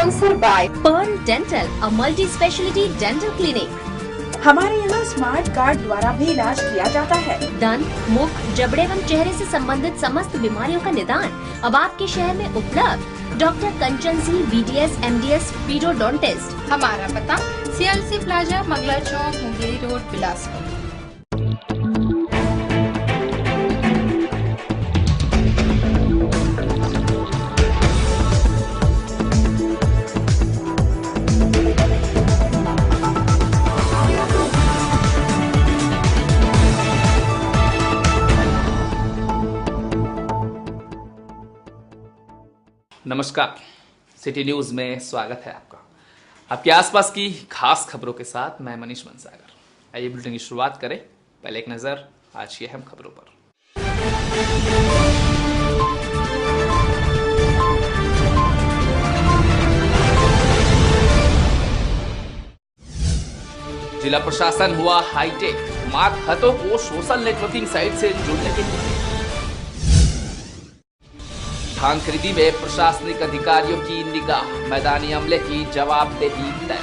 Sponsor by Perl dental, a multi speciality dental clinic. हमारे यहाँ smart card द्वारा भी इलाज किया जाता है। दंत, मुख, जबड़े एवं चेहरे से संबंधित समस्त बीमारियों का निदान अब आपके शहर में उपलब्ध। डॉक्टर कंचन सिंह, BDS, MDS, पीडोडोंटिस्ट। हमारा पता CLC प्लाजा, मंगला चौक, मुंगेरी रोड, बिलासपुर। नमस्कार, सिटी न्यूज में स्वागत है आपका। आपके आसपास की खास खबरों के साथ मैं मनीष मनसागर। आइए बुलेटिन की शुरुआत करें। पहले एक नजर आज की अहम खबरों पर। जिला प्रशासन हुआ हाईटेक, मातहतों को सोशल नेटवर्किंग साइट से जुड़ने के लिए। धान खरीदी में प्रशासनिक अधिकारियों की निगाह, मैदानी अमले की जवाबदेही तय।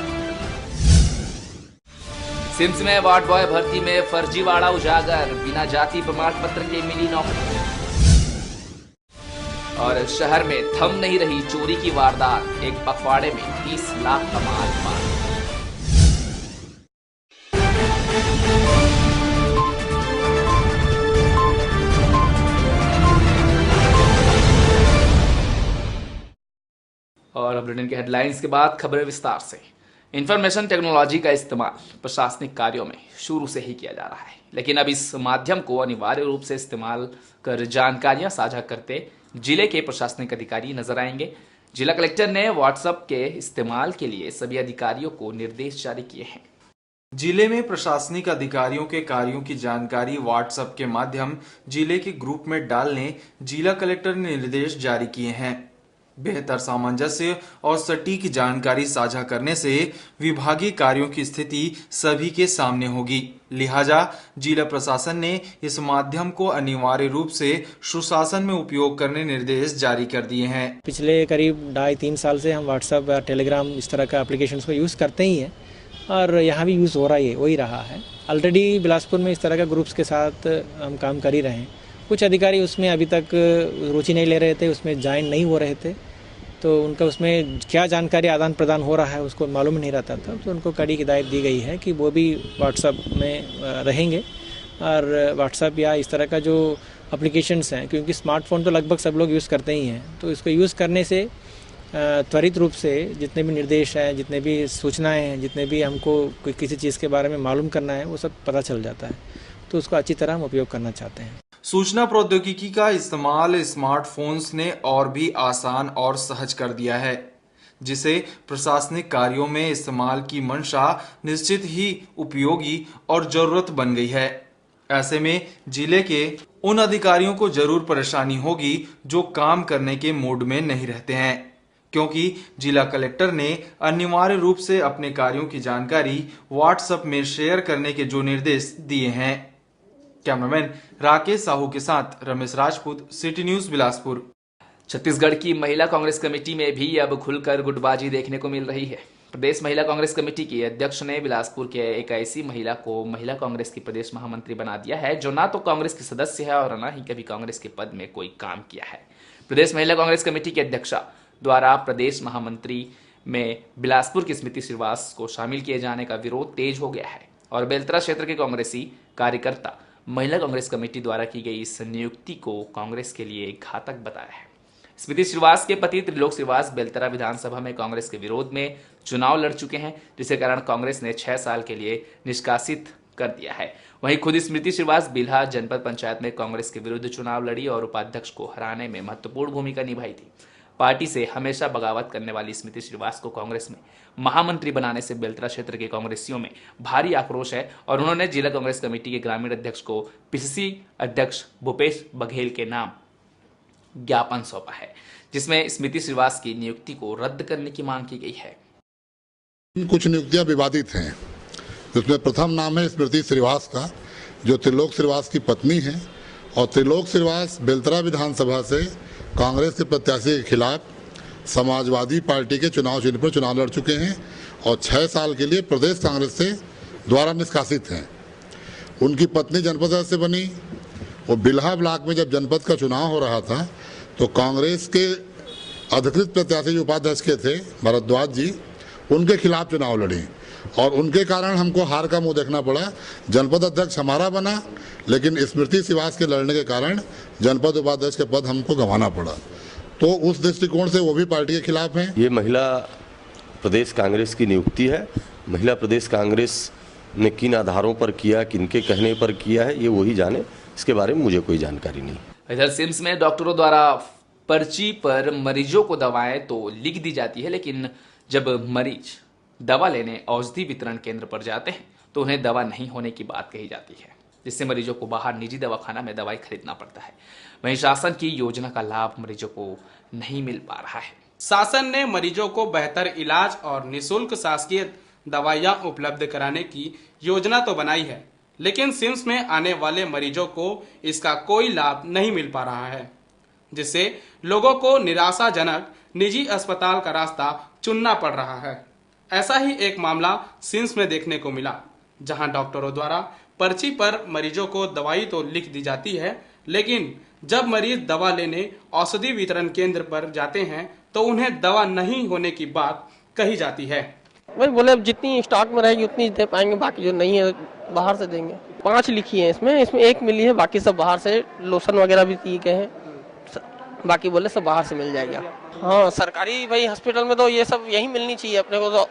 सिम्स में वार्ड बॉय भर्ती में फर्जीवाड़ा उजागर, बिना जाति प्रमाण पत्र के मिली नौकरी। और शहर में थम नहीं रही चोरी की वारदात, एक पखवाड़े में 30 लाख का माल मार। और अब बुलेटिन के हेडलाइंस के बाद खबरें विस्तार से। इंफॉर्मेशन टेक्नोलॉजी का इस्तेमाल प्रशासनिक कार्यों में शुरू से ही किया जा रहा है, लेकिन अब इस माध्यम को अनिवार्य रूप से इस्तेमाल कर जानकारियां साझा करते जिले के प्रशासनिक अधिकारी नजर आएंगे। जिला कलेक्टर ने व्हाट्सएप के इस्तेमाल के लिए सभी अधिकारियों को निर्देश जारी किए हैं। जिले में प्रशासनिक अधिकारियों के कार्यों की जानकारी व्हाट्सएप के माध्यम जिले के ग्रुप में डालने जिला कलेक्टर ने निर्देश जारी किए हैं। बेहतर सामंजस्य और सटीक जानकारी साझा करने से विभागीय कार्यों की स्थिति सभी के सामने होगी। लिहाजा जिला प्रशासन ने इस माध्यम को अनिवार्य रूप से सुशासन में उपयोग करने निर्देश जारी कर दिए हैं। पिछले करीब 2.5-3 साल से हम व्हाट्सएप या टेलीग्राम इस तरह का एप्लीकेशंस को यूज़ करते ही हैं और यहाँ भी यूज़ हो ही रहा है। ऑलरेडी बिलासपुर में इस तरह का ग्रुप्स के साथ हम काम कर ही रहे हैं। कुछ अधिकारी उसमें अभी तक रुचि नहीं ले रहे थे, उसमें ज्वाइन नहीं हो रहे थे, तो उनका उसमें क्या जानकारी आदान प्रदान हो रहा है उसको मालूम नहीं रहता था। तो उनको कड़ी हिदायत दी गई है कि वो भी व्हाट्सएप में रहेंगे और व्हाट्सएप या इस तरह का जो एप्लीकेशंस हैं, क्योंकि स्मार्टफोन तो लगभग सब लोग यूज़ करते ही हैं, तो इसको यूज़ करने से त्वरित रूप से जितने भी निर्देश हैं, जितने भी सूचनाएँ हैं, जितने भी हमको किसी चीज़ के बारे में मालूम करना है वो सब पता चल जाता है। तो उसको अच्छी तरह हम उपयोग करना चाहते हैं। सूचना प्रौद्योगिकी का इस्तेमाल स्मार्टफोन्स ने और भी आसान और सहज कर दिया है, जिसे प्रशासनिक कार्यों में इस्तेमाल की मंशा निश्चित ही उपयोगी और जरूरत बन गई है। ऐसे में जिले के उन अधिकारियों को जरूर परेशानी होगी जो काम करने के मूड में नहीं रहते हैं, क्योंकि जिला कलेक्टर ने अनिवार्य रूप से अपने कार्यों की जानकारी व्हाट्सएप में शेयर करने के जो निर्देश दिए हैं। कैमरामैन राकेश साहू के साथ रमेश राजपूत, सिटी न्यूज बिलासपुर। छत्तीसगढ़ की महिला कांग्रेस कमेटी में भी अब खुलकर गुटबाजी देखने को मिल रही है। प्रदेश महिला कांग्रेस कमेटी की अध्यक्ष ने बिलासपुर के एक ऐसी महिला को महिला कांग्रेस की प्रदेश महामंत्री बना दिया है जो ना तो कांग्रेस की सदस्य है और ना ही कभी कांग्रेस के पद में कोई काम किया है। प्रदेश महिला कांग्रेस कमेटी की अध्यक्षा द्वारा प्रदेश महामंत्री में बिलासपुर की स्मृति श्रीवास को शामिल किए जाने का विरोध तेज हो गया है और बेलतरा क्षेत्र के कांग्रेसी कार्यकर्ता महिला कांग्रेस कमेटी द्वारा की गई इस नियुक्ति को कांग्रेस के लिए घातक बताया है। स्मृति श्रीवास के पति त्रिलोक श्रीवास बेलतरा विधानसभा में कांग्रेस के विरोध में चुनाव लड़ चुके हैं, जिसके कारण कांग्रेस ने 6 साल के लिए निष्कासित कर दिया है। वहीं खुद स्मृति श्रीवास बिल्हा जनपद पंचायत में कांग्रेस के विरुद्ध चुनाव लड़ी और उपाध्यक्ष को हराने में महत्वपूर्ण भूमिका निभाई थी। पार्टी से हमेशा बगावत करने वाली स्मृति श्रीवास को कांग्रेस में महामंत्री बनाने से बेलतरा क्षेत्र के कांग्रेसियों में भारी आक्रोश है और उन्होंने जिला कांग्रेस कमेटी के ग्रामीण अध्यक्ष को PCC अध्यक्ष भूपेश बघेल के नाम ज्ञापन सौंपा है, जिसमें स्मृति श्रीवास की नियुक्ति को रद्द करने की मांग की गई है। कुछ नियुक्तियां विवादित हैं, जिसमें प्रथम नाम है स्मृति श्रीवास का, जो त्रिलोक श्रीवास की पत्नी है और त्रिलोक श्रीवास बेलतरा विधानसभा से कांग्रेस के प्रत्याशी के खिलाफ समाजवादी पार्टी के चुनाव चिन्ह पर चुनाव लड़ चुके हैं और 6 साल के लिए प्रदेश कांग्रेस से द्वारा निष्कासित हैं। उनकी पत्नी जनपद सदस्य बनी और बिल्हा ब्लॉक में जब जनपद का चुनाव हो रहा था तो कांग्रेस के अधिकृत प्रत्याशी जो उपाध्यक्ष के थे भारद्वाज जी, उनके खिलाफ चुनाव लड़ी और उनके कारण हमको हार का मुंह देखना पड़ा। जनपद अध्यक्ष हमारा बना, लेकिन स्मृति श्रीवास के लड़ने के कारण जनपद उपाध्यक्ष के पद हमको गंवाना पड़ा। तो उस दृष्टिकोण से वो भी पार्टी के खिलाफ हैं। ये महिला प्रदेश कांग्रेस की नियुक्ति है। महिला प्रदेश कांग्रेस ने किन आधारों पर किया, किनके कहने पर किया है, ये वही जाने, इसके बारे में मुझे कोई जानकारी नहीं। इधर सिम्स में डॉक्टरों द्वारा पर्ची पर मरीजों को दवाएं तो लिख दी जाती है, लेकिन जब मरीज दवा लेने औषधि वितरण केंद्र पर जाते हैं तो उन्हें दवा नहीं होने की बात कही जाती है, जिससे मरीजों को बाहर निजी दवाखाना में दवाई खरीदना पड़ता है। वहीं शासन की योजना का लाभ मरीजों को नहीं मिल पा रहा है। शासन ने मरीजों को बेहतर इलाज और निःशुल्क शासकीय दवाइयां उपलब्ध कराने की योजना तो बनाई है, लेकिन सिम्स में आने वाले मरीजों को इसका कोई लाभ नहीं मिल पा रहा है, जिससे लोगों को निराशाजनक निजी अस्पताल का रास्ता चुनना पड़ रहा है। ऐसा ही एक मामला सिम्स में देखने को मिला, जहां डॉक्टरों द्वारा पर्ची पर मरीजों को दवाई तो लिख दी जाती है, लेकिन जब मरीज दवा लेने औषधि वितरण केंद्र पर जाते हैं तो उन्हें दवा नहीं होने की बात कही जाती है। वही बोले जितनी स्टॉक में रहेगी उतनी दे पाएंगे, बाकी जो नहीं है बाहर से देंगे। 5 लिखी है इसमें 1 मिली है, बाकी सब बाहर से। लोशन वगैरह भी दिए गए हैं, बाकी बोले सब बाहर से मिल जाएगा। हाँ, सरकारी भाई हॉस्पिटल में तो ये सब यही मिलनी चाहिए, अपने को तो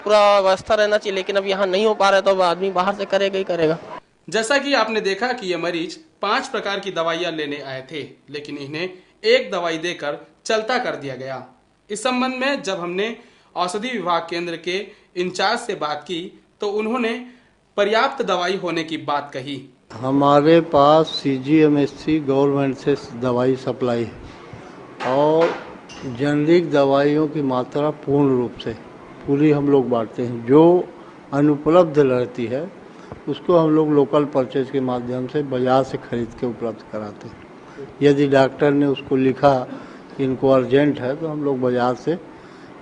पूरा व्यवस्था रहना चाहिए, लेकिन अब यहाँ नहीं हो पा रहा है तो आदमी बाहर से करेगा ही करेगा। जैसा कि आपने देखा कि ये मरीज 5 प्रकार की दवाइयां लेने आए थे, लेकिन इन्हें एक दवाई देकर चलता कर दिया गया। इस संबंध में जब हमने औषधि विभाग केंद्र के इंचार्ज से बात की तो उन्होंने पर्याप्त दवाई होने की बात कही। हमारे पास CGMSC गवर्नमेंट से दवाई सप्लाई है और जेनरिक दवाइयों की मात्रा पूर्ण रूप से पूरी हम लोग बांटते हैं। जो अनुपलब्ध रहती है उसको हम लोग लोकल परचेज के माध्यम से बाजार से खरीद के उपलब्ध कराते हैं। यदि डॉक्टर ने उसको लिखा कि इनको अर्जेंट है तो हम लोग बाजार से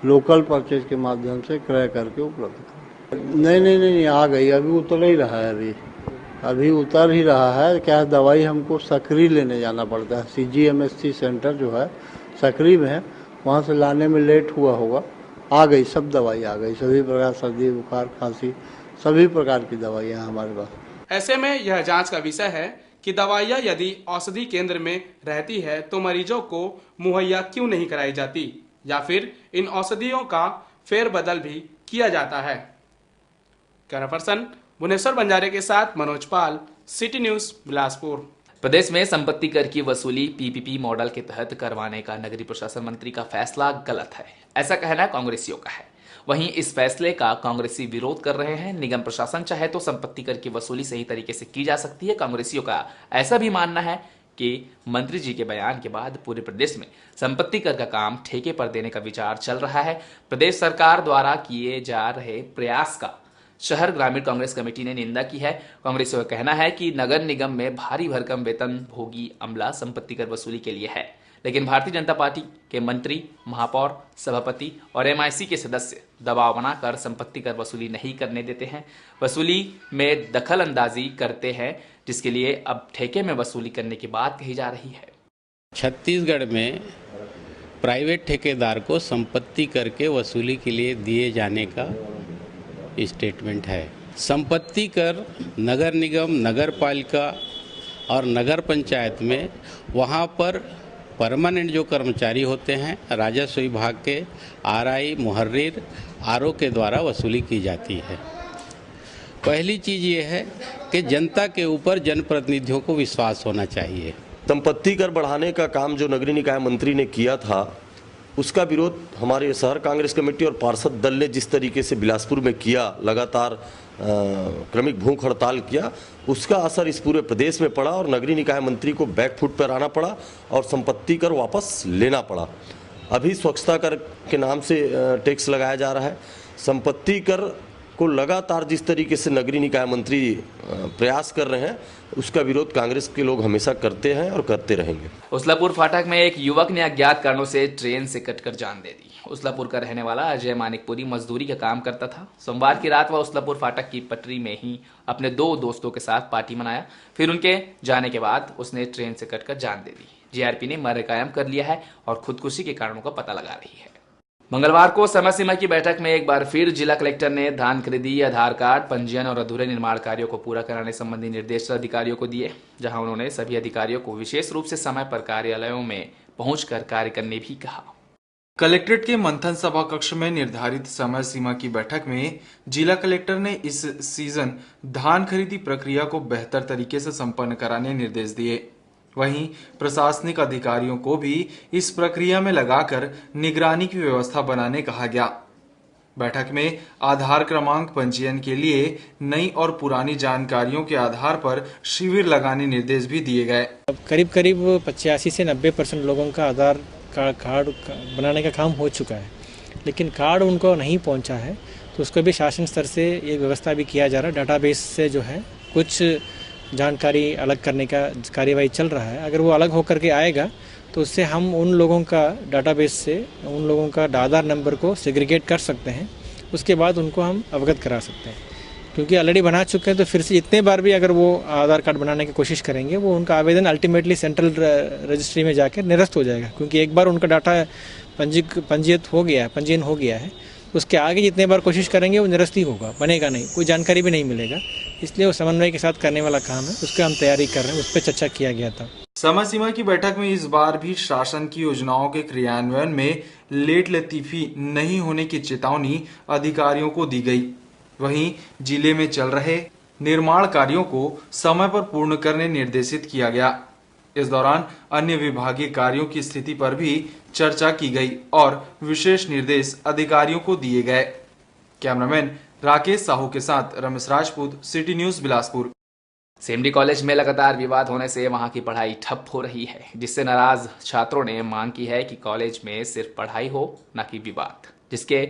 लोकल परचेज के माध्यम से क्रय करके उपलब्ध कराते हैं। नहीं आ गई, अभी उतर ही रहा है, अभी उतर ही रहा है। क्या दवाई हमको सकरी लेने जाना पड़ता है। CGMSC सेंटर जो है सकरी में है, वहाँ से लाने में लेट हुआ होगा। आ गई, सब दवाई आ गई, सभी प्रकार, सर्दी बुखार खांसी सभी प्रकार की दवाइयाँ हमारे पास। ऐसे में यह जांच का विषय है कि दवाइयाँ यदि औषधि केंद्र में रहती है तो मरीजों को मुहैया क्यों नहीं कराई जाती, या फिर इन औषधियों का फेरबदल भी किया जाता है। कैमरा पर्सन भुवनेश्वर बंजारे के साथ मनोज पाल, सिटी न्यूज बिलासपुर। प्रदेश में संपत्ति कर की वसूली PPP मॉडल के तहत करवाने का नगरीय प्रशासन मंत्री का फैसला गलत है, ऐसा कहना कांग्रेसियों का है। वहीं इस फैसले का कांग्रेसी विरोध कर रहे हैं। निगम प्रशासन चाहे तो संपत्ति कर की वसूली सही तरीके से की जा सकती है। कांग्रेसियों का ऐसा भी मानना है कि मंत्री जी के बयान के बाद पूरे प्रदेश में संपत्ति कर का काम ठेके पर देने का विचार चल रहा है। प्रदेश सरकार द्वारा किए जा रहे प्रयास का शहर ग्रामीण कांग्रेस कमेटी ने निंदा की है। कांग्रेसियों का कहना है कि नगर निगम में भारी भरकम वेतन भोगी अमला संपत्ति कर वसूली के लिए है, लेकिन भारतीय जनता पार्टी के मंत्री, महापौर, सभापति और MIC के सदस्य दबाव बनाकर संपत्ति कर वसूली नहीं करने देते हैं, वसूली में दखल अंदाजी करते हैं, जिसके लिए अब ठेके में वसूली करने की बात कही जा रही है। छत्तीसगढ़ में प्राइवेट ठेकेदार को संपत्ति कर के वसूली के लिए दिए जाने का स्टेटमेंट है। संपत्ति कर नगर निगम, नगर पालिका और नगर पंचायत में वहाँ पर परमानेंट जो कर्मचारी होते हैं राजस्व विभाग के RI, मुहर्रिर, RO के द्वारा वसूली की जाती है। पहली चीज़ ये है कि जनता के ऊपर जनप्रतिनिधियों को विश्वास होना चाहिए। संपत्ति कर बढ़ाने का काम जो नगरीय निकाय मंत्री ने किया था उसका विरोध हमारे शहर कांग्रेस कमेटी और पार्षद दल ने जिस तरीके से बिलासपुर में किया, लगातार क्रमिक भूख हड़ताल किया, उसका असर इस पूरे प्रदेश में पड़ा और नगरीय निकाय मंत्री को बैक फुट पर आना पड़ा और संपत्ति कर वापस लेना पड़ा। अभी स्वच्छता कर के नाम से टैक्स लगाया जा रहा है। संपत्ति कर को लगातार जिस तरीके से नगरीय निकाय मंत्री प्रयास कर रहे हैं, उसका विरोध कांग्रेस के लोग हमेशा करते हैं और करते रहेंगे। उसलापुर फाटक में एक युवक ने अज्ञात कारणों से ट्रेन से कटकर जान दे दी। उसलापुर का रहने वाला अजय मानिकपुरी मजदूरी का काम करता था। सोमवार की रात वह उसलापुर फाटक की पटरी में ही अपने 2 दोस्तों के साथ पार्टी मनाया। फिर उनके जाने के बाद उसने ट्रेन से कटकर जान दे दी। जीआरपी ने मर्डर कायम कर लिया है और खुदकुशी के कारणों का पता लगा रही है। मंगलवार को समय सीमा की बैठक में एक बार फिर जिला कलेक्टर ने धान खरीदी, आधार कार्ड, पंजीयन और अधूरे निर्माण कार्यों को पूरा कराने संबंधी निर्देश अधिकारियों को दिए, जहां उन्होंने सभी अधिकारियों को विशेष रूप से समय पर कार्यालयों में पहुंचकर कार्य करने भी कहा। कलेक्ट्रेट के मंथन सभा कक्ष में निर्धारित समय सीमा की बैठक में जिला कलेक्टर ने इस सीजन धान खरीदी प्रक्रिया को बेहतर तरीके से संपन्न कराने निर्देश दिए। वहीं प्रशासनिक अधिकारियों को भी इस प्रक्रिया में लगाकर निगरानी की व्यवस्था बनाने कहा गया। बैठक में आधार क्रमांक पंजीयन के लिए नई और पुरानी जानकारियों के आधार पर शिविर लगाने निर्देश भी दिए गए। करीब 85 से 90% लोगों का आधार कार्ड बनाने का काम हो चुका है, लेकिन कार्ड उनको नहीं पहुंचा है, तो उसको भी शासन स्तर से ये व्यवस्था भी किया जा रहा है। डाटाबेस से जो है कुछ जानकारी अलग करने का कार्यवाही चल रहा है। अगर वो अलग होकर के आएगा तो उससे हम उन लोगों का डाटाबेस से उन लोगों का आधार नंबर को सेग्रीगेट कर सकते हैं। उसके बाद उनको हम अवगत करा सकते हैं, क्योंकि ऑलरेडी बना चुके हैं। तो फिर से इतने बार भी अगर वो आधार कार्ड बनाने की कोशिश करेंगे, वो उनका आवेदन अल्टीमेटली सेंट्रल रजिस्ट्री में जाकर निरस्त हो जाएगा, क्योंकि एक बार उनका डाटा पंजीयन हो गया है। उसके आगे जितने बार कोशिश करेंगे वो निरस्त ही होगा, बनेगा नहीं, कोई जानकारी भी नहीं मिलेगा। इसलिए वो समन्वय के साथ करने वाला काम है, उसका हम तैयारी कर रहे हैं, उस पर चर्चा किया गया था। समय सीमा की बैठक में इस बार भी शासन की योजनाओं के क्रियान्वयन में लेट लतीफी नहीं होने की चेतावनी अधिकारियों को दी गई। वहीं जिले में चल रहे निर्माण कार्यों को समय पर पूर्ण करने निर्देशित किया गया। इस दौरान अन्य विभागीय कार्यों की स्थिति पर भी चर्चा की गई और विशेष निर्देश अधिकारियों को दिए गए। कैमरामैन राकेश साहू के साथ Ramesh Rajput, city news Bilaspur. CMD college में लगातार विवाद होने से वहां की पढ़ाई ठप हो रही है, जिससे नाराज छात्रों ने मांग की है कि कॉलेज में सिर्फ पढ़ाई हो, न कि विवाद, जिसके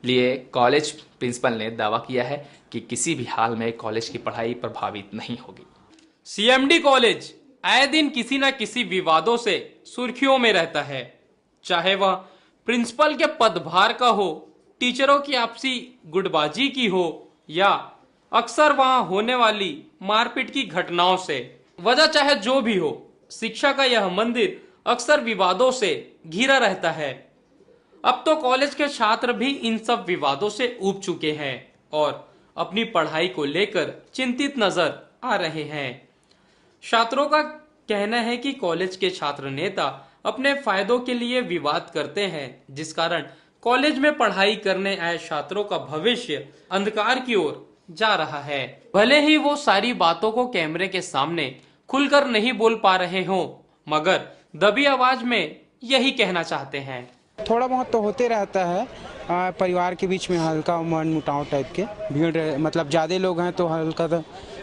लिए कॉलेज प्रिंसिपल ने दावा किया है कि किसी भी हाल में कॉलेज की पढ़ाई प्रभावित नहीं होगी। सीएमडी कॉलेज आए दिन किसी न किसी विवादों से सुर्खियों में रहता है, चाहे वह प्रिंसिपल के पदभार का हो, टीचरों की आपसी गुटबाजी की हो, या अक्सर वहां होने वाली मारपीट की घटनाओं से। वजह चाहे जो भी हो, शिक्षा का यह मंदिर अक्सर विवादों से घिरा रहता है। अब तो कॉलेज के छात्र भी इन सब विवादों से ऊब चुके हैं और अपनी पढ़ाई को लेकर चिंतित नजर आ रहे हैं। छात्रों का कहना है कि कॉलेज के छात्र नेता अपने फायदों के लिए विवाद करते हैं, जिस कारण कॉलेज में पढ़ाई करने आए छात्रों का भविष्य अंधकार की ओर जा रहा है। भले ही वो सारी बातों को कैमरे के सामने खुलकर नहीं बोल पा रहे हों, मगर दबी आवाज में यही कहना चाहते हैं। थोड़ा बहुत तो होते रहता है, परिवार के बीच में हल्का मन मुटाव टाइप के भीड़, मतलब ज्यादा लोग हैं तो हल्का, तो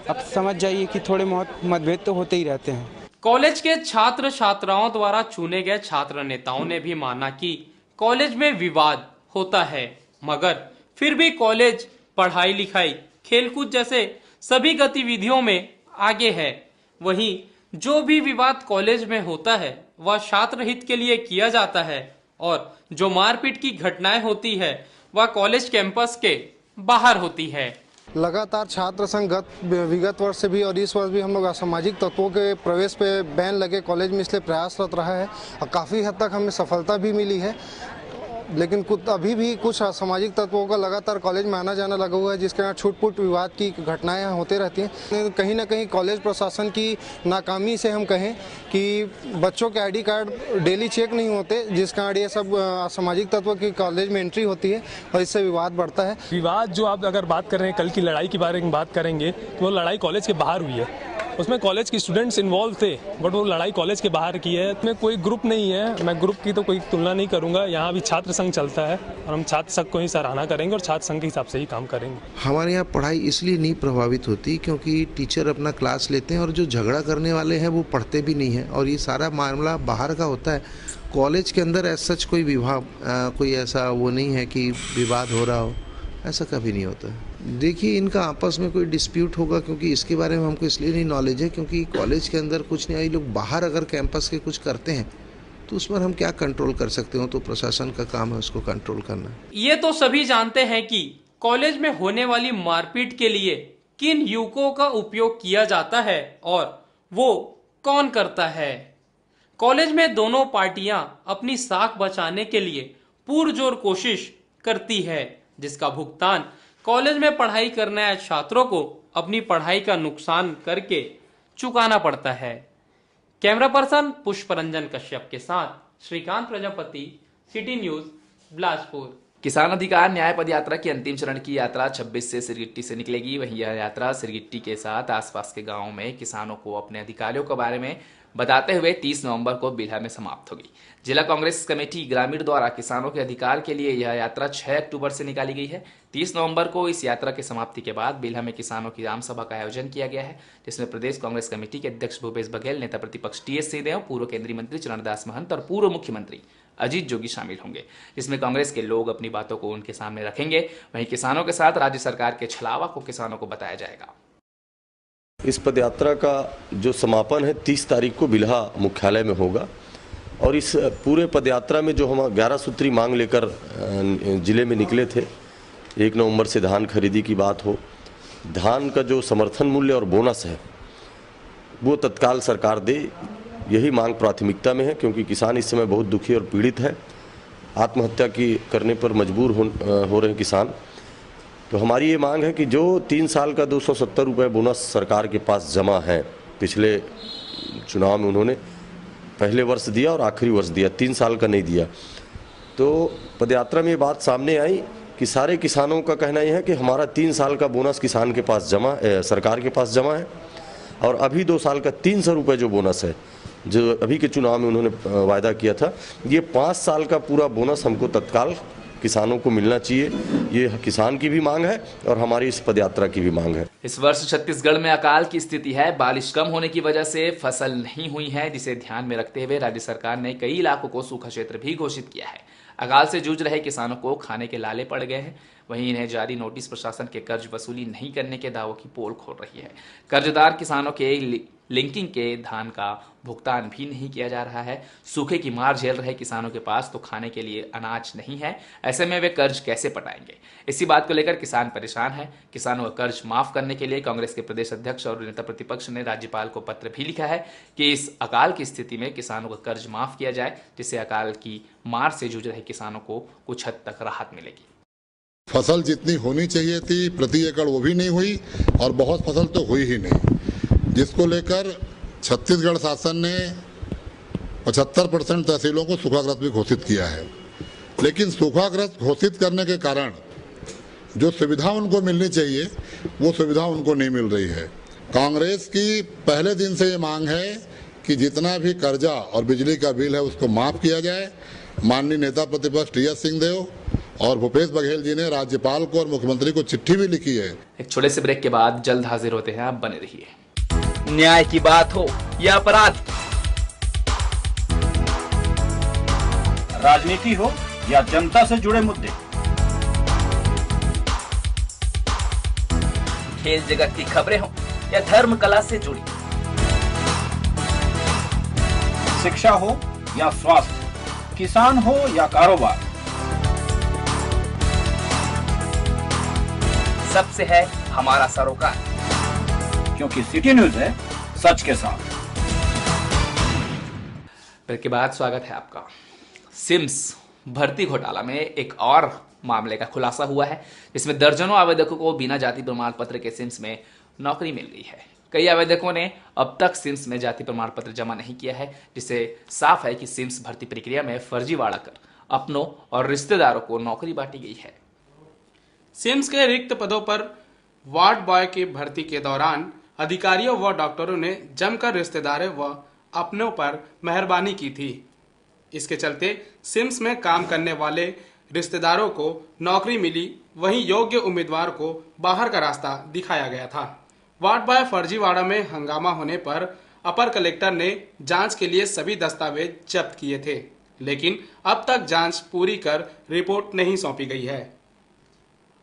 अब समझ जाइए कि थोड़े बहुत मतभेद तो होते ही रहते हैं। कॉलेज के छात्र छात्राओं द्वारा चुने गए छात्र नेताओं ने भी माना कि कॉलेज में विवाद होता है, मगर फिर भी कॉलेज पढ़ाई लिखाई, खेलकूद जैसे सभी गतिविधियों में आगे है। वहीं जो भी विवाद कॉलेज में होता है वह छात्र हित के लिए किया जाता है, और जो मारपीट की घटनाएं होती है वह कॉलेज कैंपस के बाहर होती है। लगातार छात्र संघ विगत वर्ष से भी और इस वर्ष भी हम लोग असामाजिक तत्वों के प्रवेश पे बैन लगे कॉलेज में, इसलिए प्रयासरत रहा है और काफ़ी हद तक हमें सफलता भी मिली है। लेकिन अभी भी कुछ असामाजिक तत्वों का लगातार कॉलेज में आना जाना लगा हुआ है, जिसके कारण छूट-फूट विवाद की घटनाएं होते रहती हैं। कहीं ना कहीं कॉलेज प्रशासन की नाकामी से हम कहें कि बच्चों के आईडी कार्ड डेली चेक नहीं होते, जिस कारण ये सब असामाजिक तत्वों की कॉलेज में एंट्री होती है और इससे विवाद बढ़ता है। विवाद जो आप अगर बात कर रहे हैं, कल की लड़ाई के बारे में बात करेंगे तो वो लड़ाई कॉलेज के बाहर हुई है। उसमें कॉलेज के स्टूडेंट्स इन्वॉल्व थे, बट वो लड़ाई कॉलेज के बाहर की है। इसमें कोई ग्रुप नहीं है, मैं ग्रुप की तो कोई तुलना नहीं करूंगा। यहाँ भी छात्र संघ चलता है और हम छात्र संघ को ही सराहना करेंगे और छात्र संघ के हिसाब से ही काम करेंगे। हमारे यहाँ पढ़ाई इसलिए नहीं प्रभावित होती क्योंकि टीचर अपना क्लास लेते हैं और जो झगड़ा करने वाले हैं वो पढ़ते भी नहीं हैं, और ये सारा मामला बाहर का होता है। कॉलेज के अंदर ऐसा कोई विवाद, कोई ऐसा वो नहीं है कि विवाद हो रहा हो, ऐसा कभी नहीं होता है। देखिए, इनका आपस में कोई डिस्प्यूट होगा, क्योंकि इसके बारे में हमको इसलिए नहीं नॉलेज है क्योंकि कॉलेज के अंदर कुछ नहीं, ये लोग बाहर अगर कैंपस के कुछ करते हैं तो उस पर हम क्या कंट्रोल कर सकते हो, तो प्रशासन का काम है उसको कंट्रोल करना। ये तो सभी जानते हैं कि कॉलेज में होने वाली मारपीट के लिए किन युवकों का उपयोग किया जाता है और वो कौन करता है। कॉलेज में दोनों पार्टियां अपनी साख बचाने के लिए पुरजोर कोशिश करती है, जिसका भुगतान कॉलेज में पढ़ाई करने आए छात्रों को अपनी पढ़ाई का नुकसान करके चुकाना पड़ता है। कैमरा पर्सन पुष्परंजन कश्यप के साथ श्रीकांत प्रजापति, सिटी न्यूज, बिलासपुर। किसान अधिकार न्याय पद यात्रा की अंतिम चरण की यात्रा 26 से सिरगिट्टी से निकलेगी। वहीं यह यात्रा सिरगिट्टी के साथ आसपास के गांवों में किसानों को अपने अधिकारों के बारे में बताते हुए 30 नवंबर को बिल्हा में समाप्त होगी। जिला कांग्रेस कमेटी ग्रामीण द्वारा किसानों के अधिकार के लिए यह यात्रा 6 अक्टूबर से निकाली गई है। 30 नवंबर को इस यात्रा की समाप्ति के बाद बिल्हा में किसानों की आम सभा का आयोजन किया गया है, जिसमें प्रदेश कांग्रेस कमेटी के अध्यक्ष भूपेश बघेल, नेता प्रतिपक्ष टीएस सिंहदेव, पूर्व केंद्रीय मंत्री चरणदास महंत और पूर्व मुख्यमंत्री अजीत जोगी शामिल होंगे, जिसमें कांग्रेस के लोग अपनी बातों को उनके सामने रखेंगे। वहीं किसानों के साथ राज्य सरकार के छलावा को किसानों को बताया जाएगा। इस पदयात्रा का जो समापन है 30 तारीख को बिल्हा मुख्यालय में होगा और इस पूरे पदयात्रा में जो हम 11 सूत्री मांग लेकर जिले में निकले थे, 1 नवंबर से धान खरीदी की बात हो, धान का जो समर्थन मूल्य और बोनस है वो तत्काल सरकार दे, यही मांग प्राथमिकता में है, क्योंकि किसान इस समय बहुत दुखी और पीड़ित है, आत्महत्या की करने पर मजबूर हो रहे हैं किसान। तो हमारी ये मांग है कि जो 3 साल का 270 रुपये बोनस सरकार के पास जमा है, पिछले चुनाव में उन्होंने पहले वर्ष दिया और आखिरी वर्ष दिया, 3 साल का नहीं दिया। तो पदयात्रा में ये बात सामने आई कि सारे किसानों का कहना यह है कि हमारा 3 साल का बोनस किसान के पास सरकार के पास जमा है और अभी 2 साल का 300 रुपये जो बोनस है, जो अभी के चुनाव में उन्होंने वायदा किया था, ये 5 साल का पूरा बोनस हमको तत्काल किसानों को मिलना चाहिए। ये किसान की भी मांग है और हमारी इस पदयात्रा की भी मांग है। इस वर्ष छत्तीसगढ़ में अकाल की स्थिति है। बारिश कम होने की वजह से फसल नहीं हुई है, जिसे ध्यान में रखते हुए राज्य सरकार ने कई इलाकों को सूखा क्षेत्र भी घोषित किया है। अकाल से जूझ रहे किसानों को खाने के लाले पड़ गए हैं। वहीं इन्हें जारी नोटिस प्रशासन के कर्ज वसूली नहीं करने के दावों की पोल खोल रही है। कर्जदार किसानों के लिंकिंग के धान का भुगतान भी नहीं किया जा रहा है। सूखे की मार झेल रहे किसानों के पास तो खाने के लिए अनाज नहीं है, ऐसे में वे कर्ज कैसे पटाएंगे। इसी बात को लेकर किसान परेशान है। किसानों का कर्ज माफ करने के लिए कांग्रेस के प्रदेश अध्यक्ष और नेता प्रतिपक्ष ने राज्यपाल को पत्र भी लिखा है कि इस अकाल की स्थिति में किसानों का कर्ज माफ किया जाए, जिससे अकाल की मार से जूझ रहे किसानों को कुछ हद तक राहत मिलेगी। फसल जितनी होनी चाहिए थी प्रति एकड़ वो भी नहीं हुई और बहुत फसल तो हुई ही नहीं, जिसको लेकर छत्तीसगढ़ शासन ने 75% तहसीलों को सूखाग्रस्त भी घोषित किया है। लेकिन सूखाग्रस्त घोषित करने के कारण जो सुविधा उनको मिलनी चाहिए वो सुविधा उनको नहीं मिल रही है। कांग्रेस की पहले दिन से ये मांग है कि जितना भी कर्जा और बिजली का बिल है उसको माफ किया जाए। माननीय नेता प्रतिपक्ष टीएस सिंहदेव और भूपेश बघेल जी ने राज्यपाल को और मुख्यमंत्री को चिट्ठी भी लिखी है। एक छोटे से ब्रेक के बाद जल्द हाजिर होते हैं, आप बने रहिए। न्याय की बात हो या अपराध, राजनीति हो या जनता से जुड़े मुद्दे, खेल जगत की खबरें हो या धर्म कला से जुड़ी, शिक्षा हो या स्वास्थ्य, किसान हो या कारोबार, सबसे है हमारा सरोकार, क्योंकि सिटी न्यूज है सच के साथ। ब्रेक के बाद स्वागत है आपका। सिम्स भर्ती घोटाला में एक और मामले का खुलासा हुआ है, जिसमें दर्जनों आवेदकों को बिना जाति प्रमाण पत्र के सिम्स में नौकरी मिल गई है। कई आवेदकों ने अब तक सिम्स में जाति प्रमाण पत्र जमा नहीं किया है, जिससे साफ है कि सिम्स भर्ती प्रक्रिया में फर्जीवाड़ा कर अपनों और रिश्तेदारों को नौकरी बांटी गई है। सिम्स के रिक्त पदों पर वार्ड बॉय की भर्ती के दौरान अधिकारियों व डॉक्टरों ने जमकर रिश्तेदारों व अपनों पर मेहरबानी की थी। इसके चलते सिम्स में काम करने वाले रिश्तेदारों को नौकरी मिली, वहीं योग्य उम्मीदवार को बाहर का रास्ता दिखाया गया था। वार्ड बॉय फर्जीवाड़ा में हंगामा होने पर अपर कलेक्टर ने जांच के लिए सभी दस्तावेज जब्त किए थे, लेकिन अब तक जांच पूरी कर रिपोर्ट नहीं सौंपी गई है।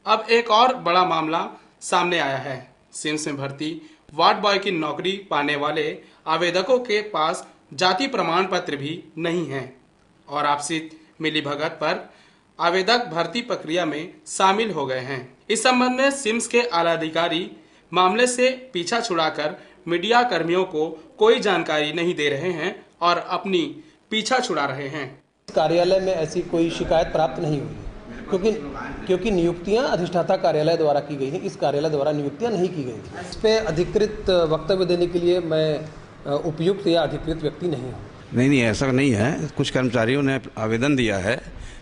अब एक और बड़ा मामला सामने आया है। सिम्स में भर्ती वार्ड बॉय की नौकरी पाने वाले आवेदकों के पास जाति प्रमाण पत्र भी नहीं है और आपसी मिलीभगत पर आवेदक भर्ती प्रक्रिया में शामिल हो गए हैं। इस संबंध में सिम्स के आला अधिकारी मामले से पीछा छुड़ाकर मीडिया कर्मियों को कोई जानकारी नहीं दे रहे हैं और अपनी पीछा छुड़ा रहे हैं। कार्यालय में ऐसी कोई शिकायत प्राप्त नहीं हुई क्योंकि नियुक्तियां अधिष्ठाता कार्यालय द्वारा की गई हैं। इस कार्यालय द्वारा नियुक्तियां नहीं की गई। इस पे अधिकृत वक्तव्य देने के लिए मैं उपयुक्त या अधिकृत व्यक्ति नहीं हूँ। नहीं, ऐसा नहीं है। कुछ कर्मचारियों ने आवेदन दिया है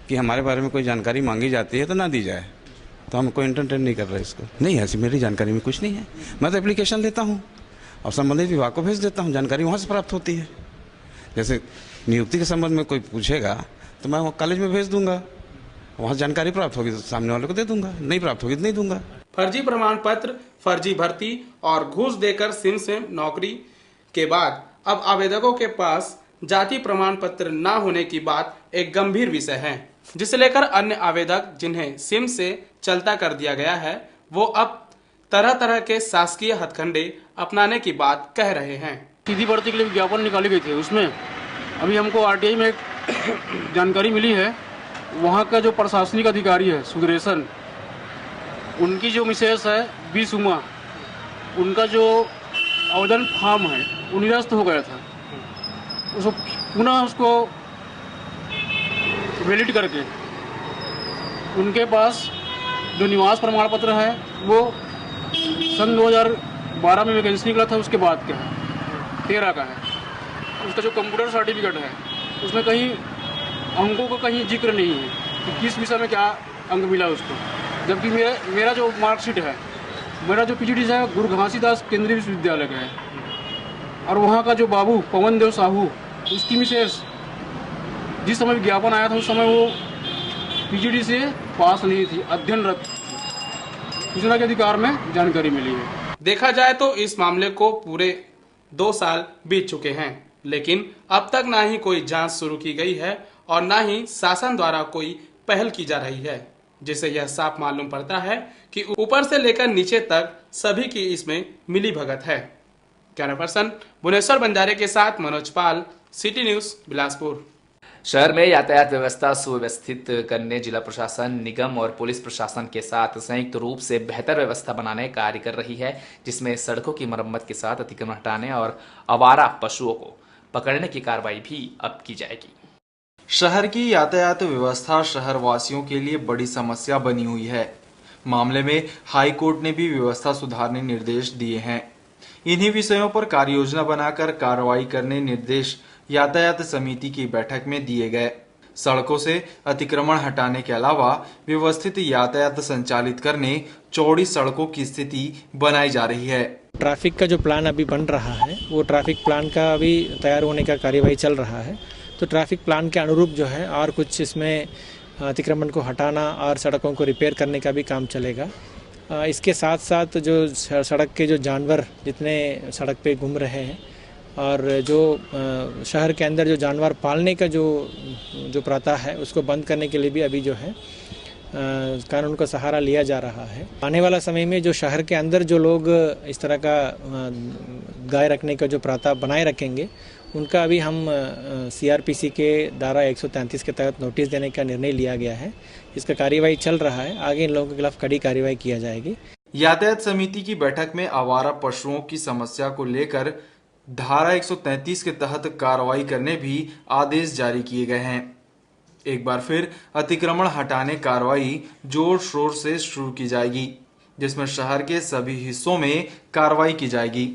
कि हमारे बारे में कोई जानकारी मांगी जाती है तो ना दी जाए, तो हम कोई एंटरटेन नहीं कर रहे इसको। नहीं, ऐसी मेरी जानकारी में कुछ नहीं है। मैं तो एप्लीकेशन लेता हूँ और संबंधित विभाग को भेज देता हूँ, जानकारी वहाँ से प्राप्त होती है। जैसे नियुक्ति के संबंध में कोई पूछेगा तो मैं कॉलेज में भेज दूंगा, वहाँ जानकारी प्राप्त होगी तो सामने वाले को दे दूंगा, नहीं प्राप्त होगी तो नहीं दूंगा। फर्जी प्रमाण पत्र, फर्जी भर्ती और घूस देकर सिम्स में नौकरी के बाद अब आवेदकों के पास जाति प्रमाण पत्र न होने की बात एक गंभीर विषय है, जिसे लेकर अन्य आवेदक जिन्हें सिम्स से चलता कर दिया गया है वो अब तरह तरह के शासकीय हथकंडे अपनाने की बात कह रहे हैं। सीधी भर्ती के लिए विज्ञापन निकाली गई थी, उसमें अभी हमको आरटीआई में जानकारी मिली है, वहाँ का जो प्रशासनिक अधिकारी है सुदर्शन, उनकी जो मिसेस है बीस उमा, उनका जो आवेदन फॉर्म है वो निरस्त हो गया था। उसको पुनः उसको वैलिड करके उनके पास जो निवास प्रमाण पत्र है वो सन 2012 में वैकेंसी निकला था, उसके बाद का है 13 का है। उसका जो कंप्यूटर सर्टिफिकेट है उसमें कहीं अंकों का कहीं जिक्र नहीं है कि किस विषय में क्या अंक मिला उसको, जबकि मेरा जो मार्कशीट है, मेरा जो पीजीडी है गुरु घासीदास केंद्रीय विश्वविद्यालय का है और वहाँ का जो बाबू पवन देव साहू, उसकी मिसेस जिस समय विज्ञापन आया था उस समय वो पीजीडी से पास नहीं थी, अध्ययनरत। सूचना के अधिकार में जानकारी मिली है। देखा जाए तो इस मामले को पूरे 2 साल बीत चुके हैं, लेकिन अब तक ना ही कोई जांच शुरू की गई है और ना ही शासन द्वारा कोई पहल की जा रही है, जिससे यह साफ मालूम पड़ता है कि ऊपर से लेकर नीचे तक सभी की इसमें मिली भगत है। कैमरा पर्सन भुवनेश्वर बंजारे के साथ मनोज पाल, सिटी न्यूज, बिलासपुर। शहर में यातायात व्यवस्था सुव्यवस्थित करने जिला प्रशासन, निगम और पुलिस प्रशासन के साथ संयुक्त रूप से बेहतर व्यवस्था बनाने का कार्य कर रही है, जिसमें सड़कों की मरम्मत के साथ अतिक्रमण हटाने और आवारा पशुओं को पकड़ने की कार्रवाई भी अब की जाएगी। शहर की यातायात व्यवस्था शहर वासियों के लिए बड़ी समस्या बनी हुई है। मामले में हाई कोर्ट ने भी व्यवस्था सुधारने निर्देश दिए हैं। इन्हीं विषयों पर कार्य योजना बनाकर कार्रवाई करने निर्देश यातायात समिति की बैठक में दिए गए। सड़कों से अतिक्रमण हटाने के अलावा व्यवस्थित यातायात संचालित करने चौड़ी सड़कों की स्थिति बनाई जा रही है। ट्रैफिक का जो प्लान अभी बन रहा है वो ट्रैफिक प्लान का अभी तैयार होने का कार्यवाही चल रहा है। तो ट्रैफिक प्लान के अनुरूप जो है और कुछ इसमें अतिक्रमण को हटाना और सड़कों को रिपेयर करने का भी काम चलेगा। इसके साथ साथ जो सड़क के जो जानवर जितने सड़क पे घूम रहे हैं और जो शहर के अंदर जो जानवर पालने का जो प्रथा है उसको बंद करने के लिए भी अभी जो है कानून का सहारा लिया जा रहा है। आने वाला समय में जो शहर के अंदर जो लोग इस तरह का गाय रखने का जो प्रथा बनाए रखेंगे उनका अभी हम सीआरपीसी के धारा 133 के तहत नोटिस देने का निर्णय लिया गया है। इसका कार्यवाही चल रहा है, आगे इन लोगों के खिलाफ कड़ी कार्रवाई किया जाएगी। यातायात समिति की बैठक में आवारा पशुओं की समस्या को लेकर धारा 133 के तहत कार्रवाई करने भी आदेश जारी किए गए हैं। एक बार फिर अतिक्रमण हटाने कार्रवाई जोर शोर से शुरू की जाएगी, जिसमें शहर के सभी हिस्सों में कार्रवाई की जाएगी।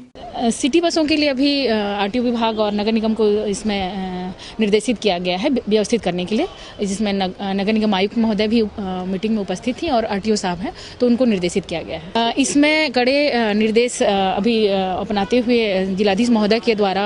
सिटी बसों के लिए अभी आरटीओ विभाग और नगर निगम को इसमें निर्देशित किया गया है व्यवस्थित करने के लिए, जिसमें नगर निगम आयुक्त महोदय भी मीटिंग में उपस्थित थी और आरटीओ साहब हैं, तो उनको निर्देशित किया गया है। इसमें कड़े निर्देश अभी अपनाते हुए जिलाधीश महोदय के द्वारा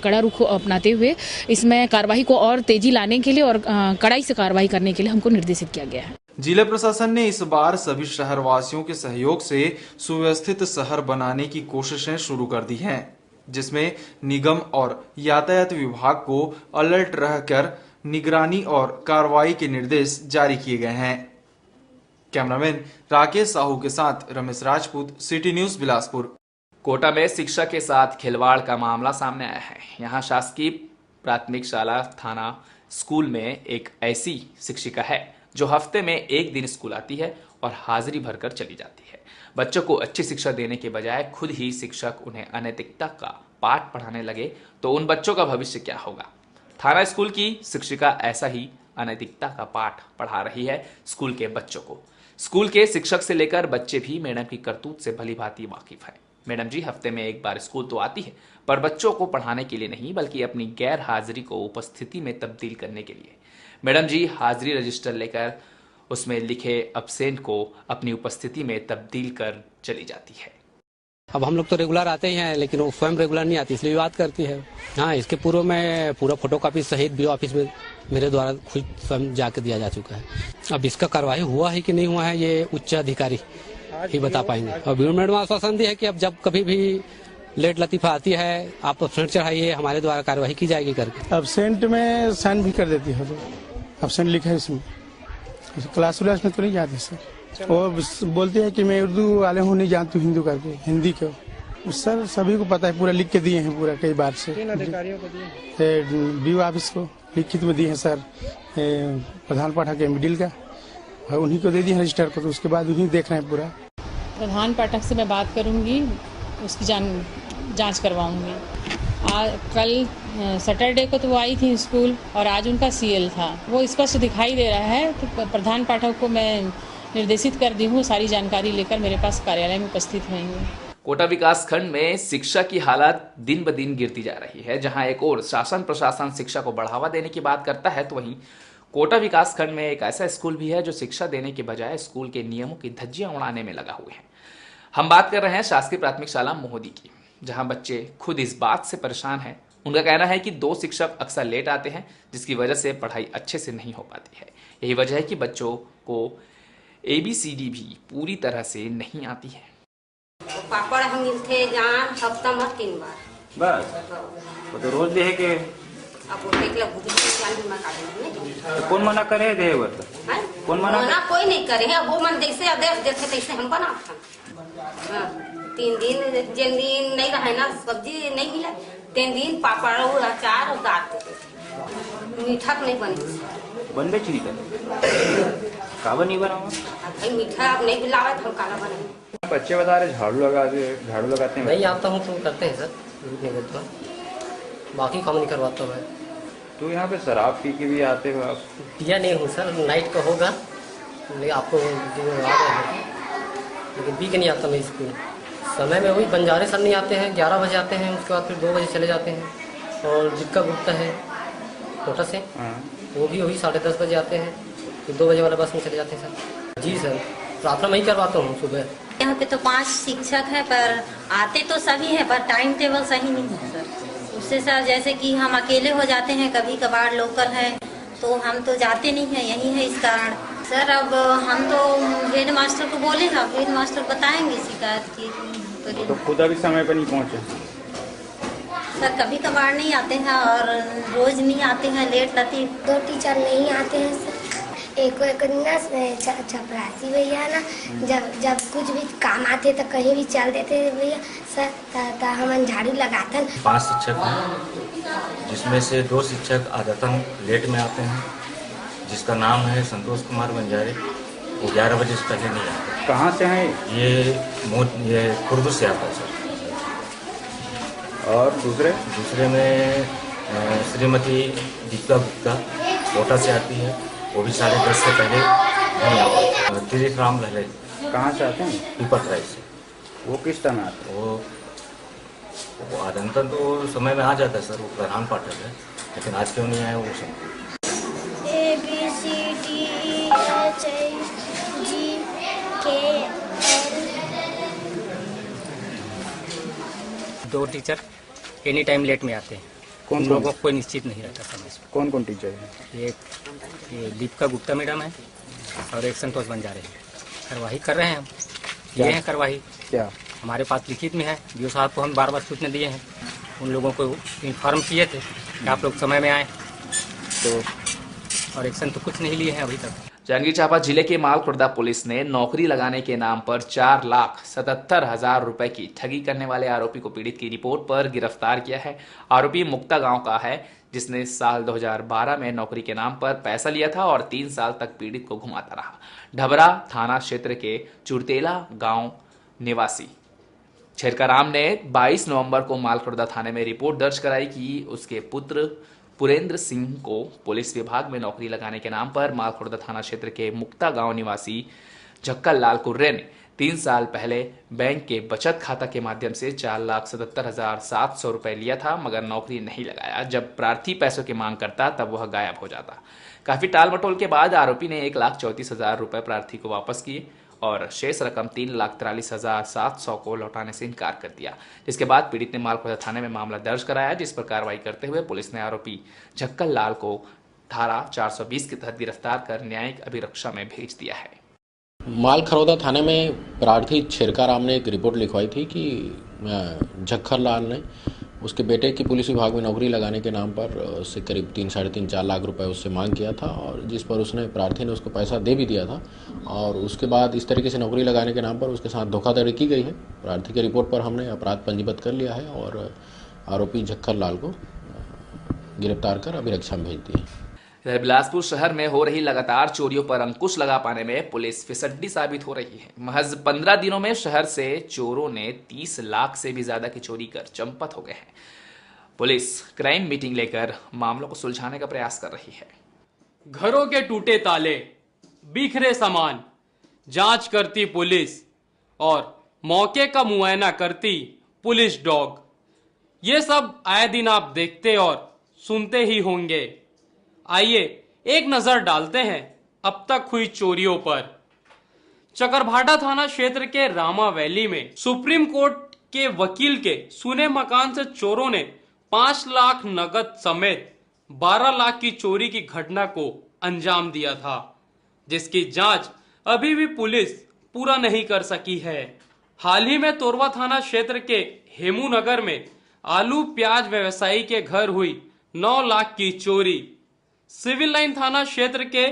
कड़ा रुख अपनाते हुए इसमें कार्रवाई को और तेजी लाने के लिए और कड़ाई से कार्रवाई करने के लिए हमको निर्देशित किया गया है। जिला प्रशासन ने इस बार सभी शहरवासियों के सहयोग से सुव्यवस्थित शहर बनाने की कोशिशें शुरू कर दी हैं, जिसमें निगम और यातायात विभाग को अलर्ट रहकर निगरानी और कार्रवाई के निर्देश जारी किए गए हैं। कैमरामैन राकेश साहू के साथ रमेश राजपूत, सिटी न्यूज बिलासपुर। कोटा में शिक्षा के साथ खिलवाड़ का मामला सामने आया है। यहाँ शासकीय प्राथमिक शाला थाना स्कूल में एक ऐसी शिक्षिका है जो हफ्ते में एक दिन स्कूल आती है और हाजिरी भरकर चली जाती है। बच्चों को अच्छी शिक्षा देने के बजाय खुद ही शिक्षक उन्हें अनैतिकता का पाठ पढ़ाने लगे तो उन बच्चों का भविष्य क्या होगा। थाना स्कूल की शिक्षिका ऐसा ही अनैतिकता का पाठ पढ़ा रही है स्कूल के बच्चों को। स्कूल के शिक्षक से लेकर बच्चे भी मैडम की करतूत से भली भांति वाकिफ है। मैडम जी हफ्ते में एक बार स्कूल तो आती है, पर बच्चों को पढ़ाने के लिए नहीं, बल्कि अपनी गैर हाजिरी को उपस्थिति में तब्दील करने के लिए। मैडम जी हाजिरी रजिस्टर लेकर उसमें लिखे अब्सेंट को अपनी उपस्थिति में तब्दील कर चली जाती है। अब हम लोग तो रेगुलर आते ही हैं, लेकिन वो स्वयं रेगुलर नहीं आती, इसलिए बात करती है। हाँ, इसके पूर्व में पूरा फोटोकॉपी सहित बीओ ऑफिस में मेरे द्वारा खुद स्वयं जाके दिया जा चुका है। अब इसका कार्रवाई हुआ है कि नहीं हुआ है ये उच्च अधिकारी ही बता पाएंगे। और बीओ मैडम आश्वासन दी है कि अब जब कभी भी लेट लतीफा आती है आप अब्सेंट चढ़ाइए, हमारे द्वारा कार्रवाई की जाएगी करके। अब्सेंट में साइन भी कर देती है, तो अब्सेंट लिखा है इसमें। क्लास व्लास में तो नहीं जाते सर, वो बोलते हैं कि मैं उर्दू वाले हूँ, नहीं जानती हूँ हिंदू करके, हिंदी को। सर सभी को पता है, पूरा लिख के दिए हैं पूरा कई बार से। अधिकारियों को दिए बीओ ऑफिस को लिखित में दिए हैं सर, प्रधान पाठक है मिडिल का, और उन्हीं को दे दिए रजिस्टर को, तो उसके बाद उन्हीं देख रहे हैं पूरा। प्रधान पाठक से मैं बात करूंगी, उसकी जांच करवाऊंगी। कल सैटरडे को तो वो आई थी स्कूल और आज उनका सीएल था, वो स्पष्ट दिखाई दे रहा है। तो प्रधान पाठक को मैं निर्देशित कर दी हूँ, सारी जानकारी लेकर मेरे पास कार्यालय में उपस्थित होंगे। कोटा विकास खंड में शिक्षा की हालत दिन ब दिन गिरती जा रही है। जहां एक और शासन प्रशासन शिक्षा को बढ़ावा देने की बात करता है, तो वहीं कोटा विकास खंड में एक ऐसा स्कूल भी है जो शिक्षा देने के बजाय स्कूल के नियमों की धज्जियां उड़ाने में लगा हुए हैं। हम बात कर रहे हैं शासकीय प्राथमिक शाला मोहदी की, जहां बच्चे खुद इस बात से परेशान हैं। उनका कहना है कि 2 शिक्षक अक्सर लेट आते हैं, जिसकी वजह से पढ़ाई अच्छे से नहीं हो पाती है। यही वजह है कि बच्चों को ABCD भी पूरी तरह से नहीं आती है। पापड़ हम मिलते जहाँ हफ्ता में 3 बार बस वो तो रोज दे है के अब वो एक लग बुद्धि में काटे तो कौन मना करे दे वो तो कौन मना कोई नहीं करे है। वो मन जैसे आदेश देते तैसे हम बनाते हैं। 3 दिन जिन दिन नहीं रहे ना सब्जी नहीं मिला, 3 दिन पापड़ और अचार और दाल देते, मीठा नहीं बनबे चीनी काबा नहीं बनाओ भाई, मीठा आप नहीं मिलावे तो हम काला बनाएंगे। बच्चे बता रहे झाड़ू लगाते हैं। नहीं आता हूँ तो करते हैं सर, नहीं करता, बाकी काम नहीं करवाता मैं। तो यहाँ पे शराब पी के भी आते हो आप? पिया नहीं हूँ सर, नाइट का होगा लेकिन आपको लेकिन पी के नहीं आता मैं स्कूल। समय में वही बंजारे सर नहीं आते हैं, 11 बजे आते हैं, उसके बाद फिर 2 बजे चले जाते हैं। और जिक्का गुप्ता है कोटा से, वो भी वही 10:30 बजे आते हैं, फिर 2 बजे वाला बस में चले जाते हैं सर। जी सर, प्रार्थना मैं ही करवाता हूँ सुबह। यहाँ पे तो 5 शिक्षक है, पर आते तो सभी हैं, पर टाइम टेबल सही नहीं है सर। उससे सर जैसे कि हम अकेले हो जाते हैं, कभी कभार लोकल है तो हम तो जाते नहीं हैं, यही है इस कारण सर। अब हम तो हेड मास्टर को बोले हैं, हेड मास्टर बताएंगे शिकायत की। तो खुद अभी समय पर नहीं पहुँचे सर, कभी कभार नहीं आते हैं और रोज नहीं आते हैं, लेट लती। 2 टीचर नहीं आते हैं सर। एक चपरासी भैया ना, जब कुछ भी काम आते तो कहीं भी चल देते भैया सर, हम झाड़ू लगाते। 5 शिक्षक हैं, जिसमें से 2 शिक्षक आदतन लेट में आते हैं, जिसका नाम है संतोष कुमार बंजारे। वो 11 बजे से पहले नहीं आते। कहाँ से हैं ये खुर्द से आता है सर। और दूसरे में श्रीमती दीपिका गुप्ता कोटा से आती है, वो भी 10:30 से पहले नहीं आता। तिरिक राम लहले कहाँ से आते हैं? पीपल राय से। वो किस टाइम आते हैं? वो आदंतन तो समय में आ जाता है सर, वो प्रधान पाठक है, लेकिन आज क्यों नहीं आया वो सब। ABCD HIJK 2 teacher any time late में आते हैं। कौन लोगों को कोई निश्चित नहीं रहता समय से। कौन टीचर है? ये दीपिका गुप्ता मैडम है और एक संतोष बंजारे हैं। कार्रवाई कर रहे हैं हम, ये हैं कार्रवाई। क्या हमारे पास लिखित में है, बीओ साहब को हम बार सूचना दिए हैं, उन लोगों को इन्फॉर्म किए थे कि आप लोग समय में आए, तो और एक्शन तो कुछ नहीं लिए हैं अभी तक। जांजगीर चांपा जिले के मालखुर्दा पुलिस ने नौकरी लगाने के नाम पर 4,77,000 रुपए की ठगी करने वाले आरोपी को पीड़ित की रिपोर्ट पर गिरफ्तार किया है। आरोपी मुक्ता गांव का है, जिसने साल 2012 में नौकरी के नाम पर पैसा लिया था और 3 साल तक पीड़ित को घुमाता रहा। ढबरा थाना क्षेत्र के चुरतेला गांव निवासी छेरकाराम ने 22 नवंबर को मालखुर्दा थाने में रिपोर्ट दर्ज कराई कि उसके पुत्र पुरेंद्र सिंह को पुलिस विभाग में नौकरी लगाने के नाम पर मालखुर्दा थाना क्षेत्र के मुक्ता गांव निवासी झक्कल लाल कुर्रे ने 3 साल पहले बैंक के बचत खाता के माध्यम से 4,77,700 रुपए लिया था, मगर नौकरी नहीं लगाया। जब प्रार्थी पैसों की मांग करता तब वह गायब हो जाता। काफी टाल मटोल के बाद आरोपी ने 1,34,000 रुपए प्रार्थी को वापस किए और शेष रकम 3,43,700 को लौटाने से इनकार कर दिया, जिसके बाद पीड़ित ने मालखुर्दा थाने में मामला दर्ज कराया, जिस पर कार्रवाई करते हुए पुलिस ने आरोपी झक्कल लाल को धारा 420 के तहत गिरफ्तार कर न्यायिक अभिरक्षा में भेज दिया है। मालखरौदा थाने में प्रार्थी छेरकाराम ने एक रिपोर्ट लिखवाई थी कि झक्खल लाल ने उसके बेटे की पुलिस विभाग में नौकरी लगाने के नाम पर उससे करीब 3-4.5 लाख रुपए उससे मांग किया था, और जिस पर उसने प्रार्थी ने उसको पैसा दे भी दिया था, और उसके बाद इस तरीके से नौकरी लगाने के नाम पर उसके साथ धोखाधड़ी की गई है। प्रार्थी के रिपोर्ट पर हमने अपराध पंजीबद्ध कर लिया है और आरोपी झक्खल लाल को गिरफ्तार कर अभिरक्षा में भेज दिए। इधर बिलासपुर शहर में हो रही लगातार चोरियों पर अंकुश लगा पाने में पुलिस फिसड्डी साबित हो रही है। महज 15 दिनों में शहर से चोरों ने 30 लाख से भी ज्यादा की चोरी कर चंपत हो गए हैं। पुलिस क्राइम मीटिंग लेकर मामलों को सुलझाने का प्रयास कर रही है। घरों के टूटे ताले, बिखरे सामान, जांच करती पुलिस और मौके का मुआयना करती पुलिस डॉग, ये सब आए दिन आप देखते और सुनते ही होंगे। आइए एक नजर डालते हैं अब तक हुई चोरियों पर। चकरभाटा थाना क्षेत्र के रामा वैली में सुप्रीम कोर्ट के वकील के सुने मकान से चोरों ने 5 लाख नगद समेत 12 लाख की चोरी की घटना को अंजाम दिया था, जिसकी जांच अभी भी पुलिस पूरा नहीं कर सकी है। हाल ही में तोरवा थाना क्षेत्र के हेमू नगर में आलू प्याज व्यवसायी के घर हुई 9 लाख की चोरी। सिविल लाइन थाना क्षेत्र के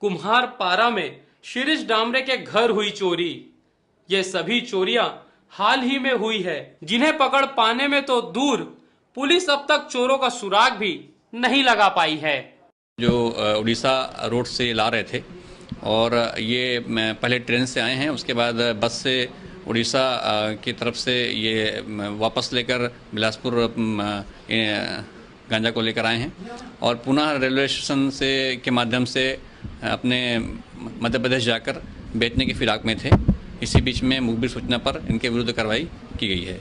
कुम्हार पारा में शिरीष डामरे के घर हुई चोरी। ये सभी चोरियां हाल ही में हुई है, जिन्हें पकड़ पाने में तो दूर, पुलिस अब तक चोरों का सुराग भी नहीं लगा पाई है। जो उड़ीसा रोड से ला रहे थे और ये पहले ट्रेन से आए हैं, उसके बाद बस से उड़ीसा की तरफ से ये वापस लेकर बिलासपुर गांजा को लेकर आए हैं और पुनः रेलवे स्टेशन से के माध्यम से अपने मध्य प्रदेश जाकर बेचने की फिराक में थे। इसी बीच में मुखबिर सूचना पर इनके विरुद्ध कार्रवाई की गई है।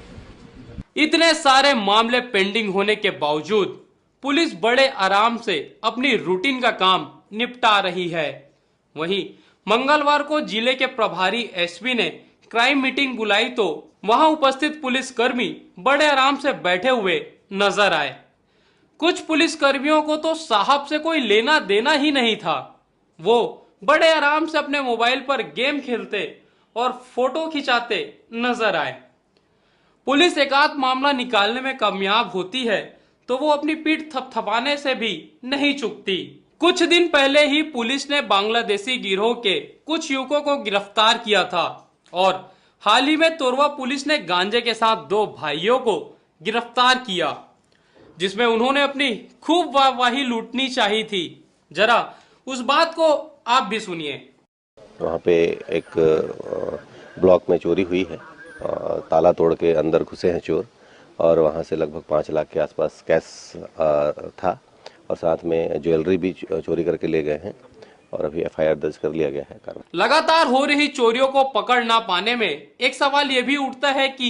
इतने सारे मामले पेंडिंग होने के बावजूद पुलिस बड़े आराम से अपनी रूटीन का काम निपटा रही है। वहीं मंगलवार को जिले के प्रभारी एसपी ने क्राइम मीटिंग बुलाई तो वहां उपस्थित पुलिसकर्मी बड़े आराम से बैठे हुए नजर आए। कुछ पुलिसकर्मियों को तो साहब से कोई लेना देना ही नहीं था। वो बड़े आराम से अपने मोबाइल पर गेम खेलते और फोटो खिंचाते नजर आए। पुलिस एकाध मामला निकालने में कामयाब होती है तो वो अपनी पीठ थपथपाने से भी नहीं चूकती। कुछ दिन पहले ही पुलिस ने बांग्लादेशी गिरोह के कुछ युवकों को गिरफ्तार किया था और हाल ही में तोरवा पुलिस ने गांजे के साथ 2 भाइयों को गिरफ्तार किया, जिसमें उन्होंने अपनी खूब वाहवाही लूटनी चाहिए थी। जरा उस बात को आप भी सुनिए। वहाँ पे एक ब्लॉक में चोरी हुई है, ताला तोड़ के अंदर घुसे हैं चोर और वहाँ से लगभग 5 लाख के आसपास कैश था और साथ में ज्वेलरी भी चोरी करके ले गए हैं और अभी एफआईआर दर्ज कर लिया गया है। लगातार हो रही चोरियों को पकड़ ना पाने में एक सवाल यह भी उठता है कि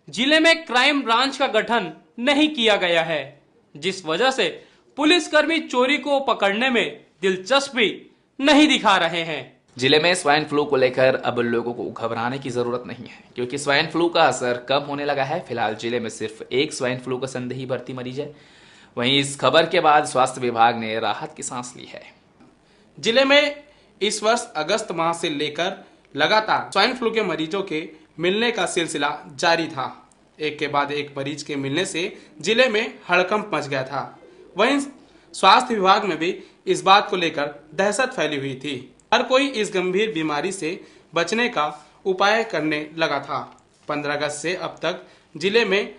जिले में क्राइम ब्रांच का गठन नहीं किया गया है, जिस वजह से पुलिसकर्मी चोरी को पकड़ने में दिलचस्पी नहीं दिखा रहे हैं। जिले में स्वाइन फ्लू को लेकर अब लोगों को घबराने की जरूरत नहीं है, क्योंकि स्वाइन फ्लू का असर कम होने लगा है। फिलहाल जिले में सिर्फ 1 स्वाइन फ्लू का संदेही भर्ती मरीज है। वहीं इस खबर के बाद स्वास्थ्य विभाग ने राहत की सांस ली है। जिले में इस वर्ष अगस्त माह से लेकर लगातार स्वाइन फ्लू के मरीजों के मिलने का सिलसिला जारी था। एक के बाद एक मरीज के मिलने से जिले में हड़कंप मच गया था। वहीं स्वास्थ्य विभाग में भी इस बात को लेकर दहशत फैली हुई थी। हर कोई इस गंभीर बीमारी से बचने का उपाय करने लगा था। 15 अगस्त से अब तक जिले में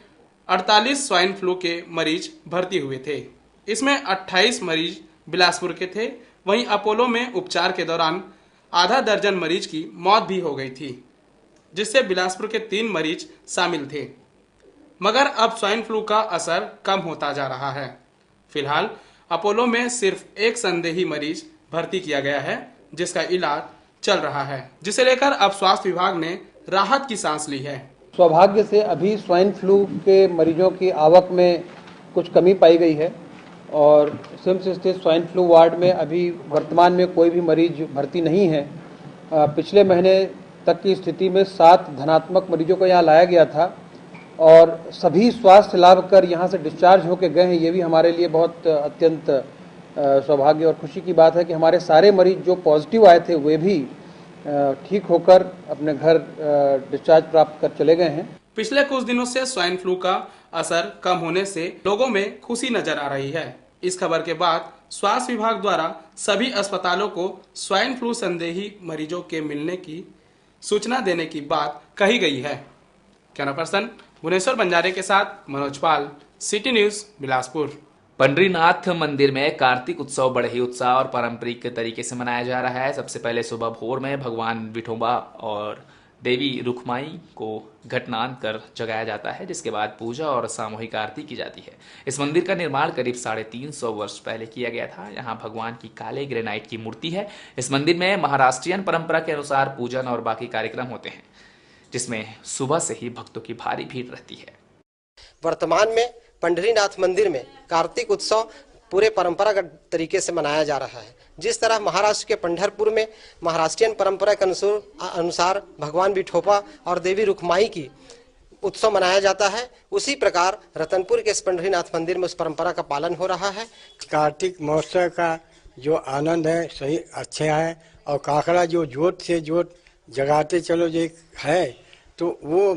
48 स्वाइन फ्लू के मरीज भर्ती हुए थे। इसमें 28 मरीज बिलासपुर के थे। वहीं अपोलो में उपचार के दौरान आधा दर्जन मरीज की मौत भी हो गई थी, जिससे बिलासपुर के 3 मरीज शामिल थे। मगर अब स्वाइन फ्लू का असर कम होता जा रहा है। फिलहाल अपोलो में सिर्फ एक संदेही मरीज भर्ती किया गया है, जिसका इलाज चल रहा है, जिसे लेकर अब स्वास्थ्य विभाग ने राहत की सांस ली है। सौभाग्य से अभी स्वाइन फ्लू के मरीजों की आवक में कुछ कमी पाई गई है और सिम्स स्थित स्वाइन फ्लू वार्ड में अभी वर्तमान में कोई भी मरीज भर्ती नहीं है। पिछले महीने तक की स्थिति में 7 धनात्मक मरीजों को यहाँ लाया गया था और सभी स्वास्थ्य लाभ कर यहाँ से डिस्चार्ज होकर गए हैं। ये भी हमारे लिए बहुत अत्यंत सौभाग्य और खुशी की बात है कि हमारे सारे मरीज जो पॉजिटिव आए थे वे भी ठीक होकर अपने घर डिस्चार्ज प्राप्त कर चले गए हैं। पिछले कुछ दिनों से स्वाइन फ्लू का असर कम होने से लोगों में खुशी नजर आ रही है। इस खबर के बाद स्वास्थ्य विभाग द्वारा सभी अस्पतालों को स्वाइन फ्लू संदेही मरीजों के मिलने की सूचना देने की बात कही गई है। कैमरा पर्सन भुवनेश्वर बंजारे के साथ मनोज पाल, सिटी न्यूज बिलासपुर। पंडरीनाथ मंदिर में कार्तिक उत्सव बड़े ही उत्साह और पारंपरिक तरीके से मनाया जा रहा है। सबसे पहले सुबह भोर में भगवान विठोबा और देवी रुक्माई को घटनान कर जगाया जाता है, जिसके बाद पूजा और सामूहिक आरती की जाती है। इस मंदिर का निर्माण करीब 350 वर्ष पहले किया गया था। यहाँ भगवान की काले ग्रेनाइट की मूर्ति है। इस मंदिर में महाराष्ट्रियन परंपरा के अनुसार पूजन और बाकी कार्यक्रम होते हैं, जिसमें सुबह से ही भक्तों की भारी भीड़ रहती है। वर्तमान में पंडरीनाथ मंदिर में कार्तिक उत्सव पूरे परंपरागत तरीके से मनाया जा रहा है। जिस तरह महाराष्ट्र के पंढरपुर में महाराष्ट्रियन परंपरा के अनुसार भगवान विठोबा और देवी रुक्माई की उत्सव मनाया जाता है, उसी प्रकार रतनपुर के इस पंडरीनाथ मंदिर में उस परंपरा का पालन हो रहा है। कार्तिक महोत्सव का जो आनंद है सही अच्छा है और काकड़ा जो जोत से जोत जगाते चलो जो है, तो वो